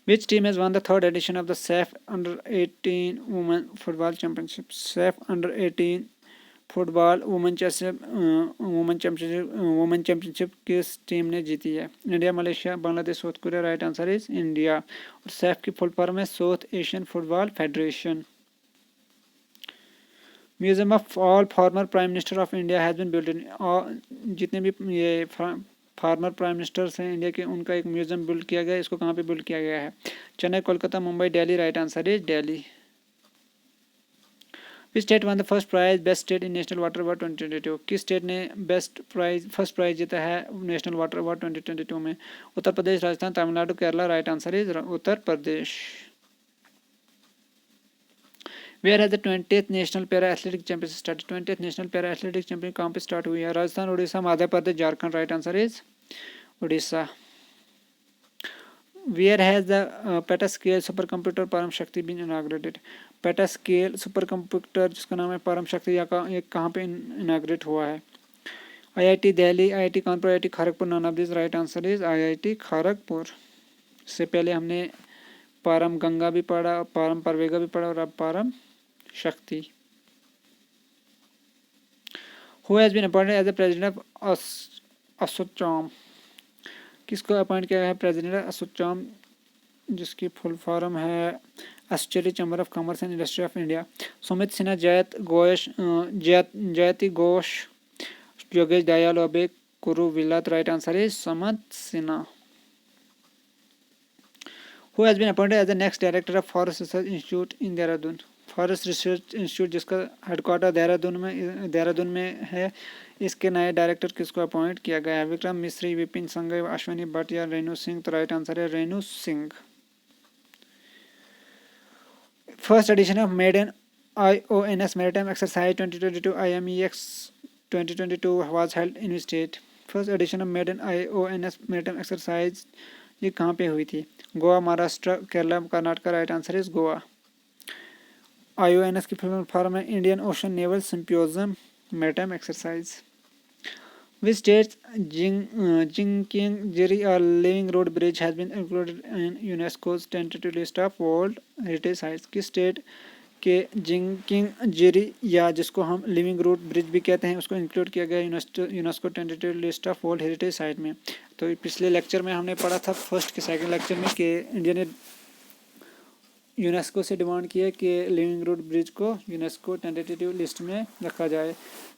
Which team has won the 3rd edition of the SAF Under-18 Women Football Championship? SAF Under-18 football women championship किस team ने जीती है? India, Malaysia, Bangladesh, South Korea. Right answer is India. और SAFF की full form है South Asian Football Federation. Museum of all former prime minister of India has been built in. जितने भी ये फार्मर प्राइम मिनिस्टर्स हैं इंडिया के, उनका एक म्यूजियम बिल्ड किया गया है। इसको कहाँ पे बिल्ड किया गया है? Chennai, Kolkata, Mumbai, Delhi. Right answer is Delhi. Which state won the first prize Best State in National Water Award 2022? किस स्टेट ने फर्स्ट प्राइज जीता है नेशनल वाटर अवार्ड 2022 में? Uttar Pradesh, Rajasthan, Tamil Nadu, Kerala. Right answer is Uttar Pradesh. Where has the 20th National Para Athletic Championship started? 20th National Para Athletic Championship कहाँ पे start हुई है? Rajasthan, Orissa, Madhya Pradesh, Jharkhand. Right answer is Orissa. Where has the petascale super computer Param Shakti been inaugurated? Petascale super computer जिसका नाम है परम शक्ति ये कहाँ पे इनाग्रेट हुआ है? IIT Delhi, IIT Kanpur, IIT Kharagpur. Non of this. Right answer is IIT Kharagpur. इससे पहले हमने परम गंगा भी पढ़ा, परम परवेगा भी पढ़ा और अब Param Shakti. Who has been appointed as the president of ASSOCHAM, किसको अपॉइंट किया है प्रेसिडेंट असोचैम, जिसकी फुल फॉर्म है associated chamber of commerce and industry of India. Sumit Sinha, Jayati Ghosh, Yogesh Dayal, Abey Kuruvilla. Right answer is Sumit Sinha. Who has been appointed as the next director of Forest Research Institute in Dehradun? Forest research institute जिसका headquarter Dehradun में है, इसके नए director किसको appoint किया गया है? विक्रम मिश्री, विपिन संघई, अश्विनी भट्ट या रेणु सिंह। तो राइट आंसर है Renu Singh. First edition of maiden IONS Maritime Exercise 2022 IMEX 2022 was held in which state? First edition of maiden IONS Maritime Exercise ये कहाँ पे हुई थी? Goa, Maharashtra, Kerala, Karnataka. Right answer is Goa. IONS की फुल फॉर्म है Indian ocean naval symposium maritime exercise. Which states Jingkieng Jri or living root bridge has been included in UNESCO's tentative list of world heritage sites? किस state के जिंकिंग-जिरी या जिसको हम लिविंग रोड ब्रिज भी कहते हैं उसको इंक्लूड किया गया UNESCO tentative list of world heritage site में? तो पिछले लेक्चर में हमने पढ़ा था फर्स्ट के सेकंड लेक्चर में कि इंडिया ने यूनेस्को से डिमांड की है कि लिविंग रोड ब्रिज को यूनेस्को टेंटेटिव लिस्ट में रखा जाए,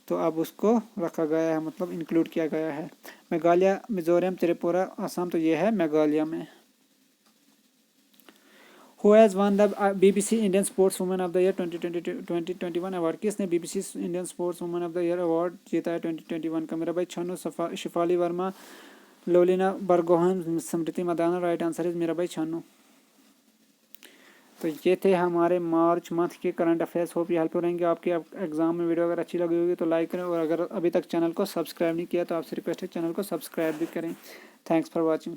तो अब उसको रखा गया है, मतलब इंक्लूड किया गया है। मेघालय, मिजोरम, त्रिपुरा, असम, तो ये है मेघालय में। Who has won the BBC Indian Sports Woman of the Year 2021 award? किसने BBC Indian sports woman of the year award जीता है 2021 का? मीराबाई छानू, शिफाली वर्मा, लोलिना बरगोहन, स्मृति मदाना। Right answer is Mirabai छानू। तो ये थे हमारे मार्च मंथ के करंट अफेयर्स। होप ये हेल्प रहेंगे आपके एग्जाम में। वीडियो अगर अच्छी लगी होगी तो लाइक करें, और अगर अभी तक चैनल को सब्सक्राइब नहीं किया तो आपसे रिक्वेस्ट है चैनल को सब्सक्राइब भी करें। Thanks for watching.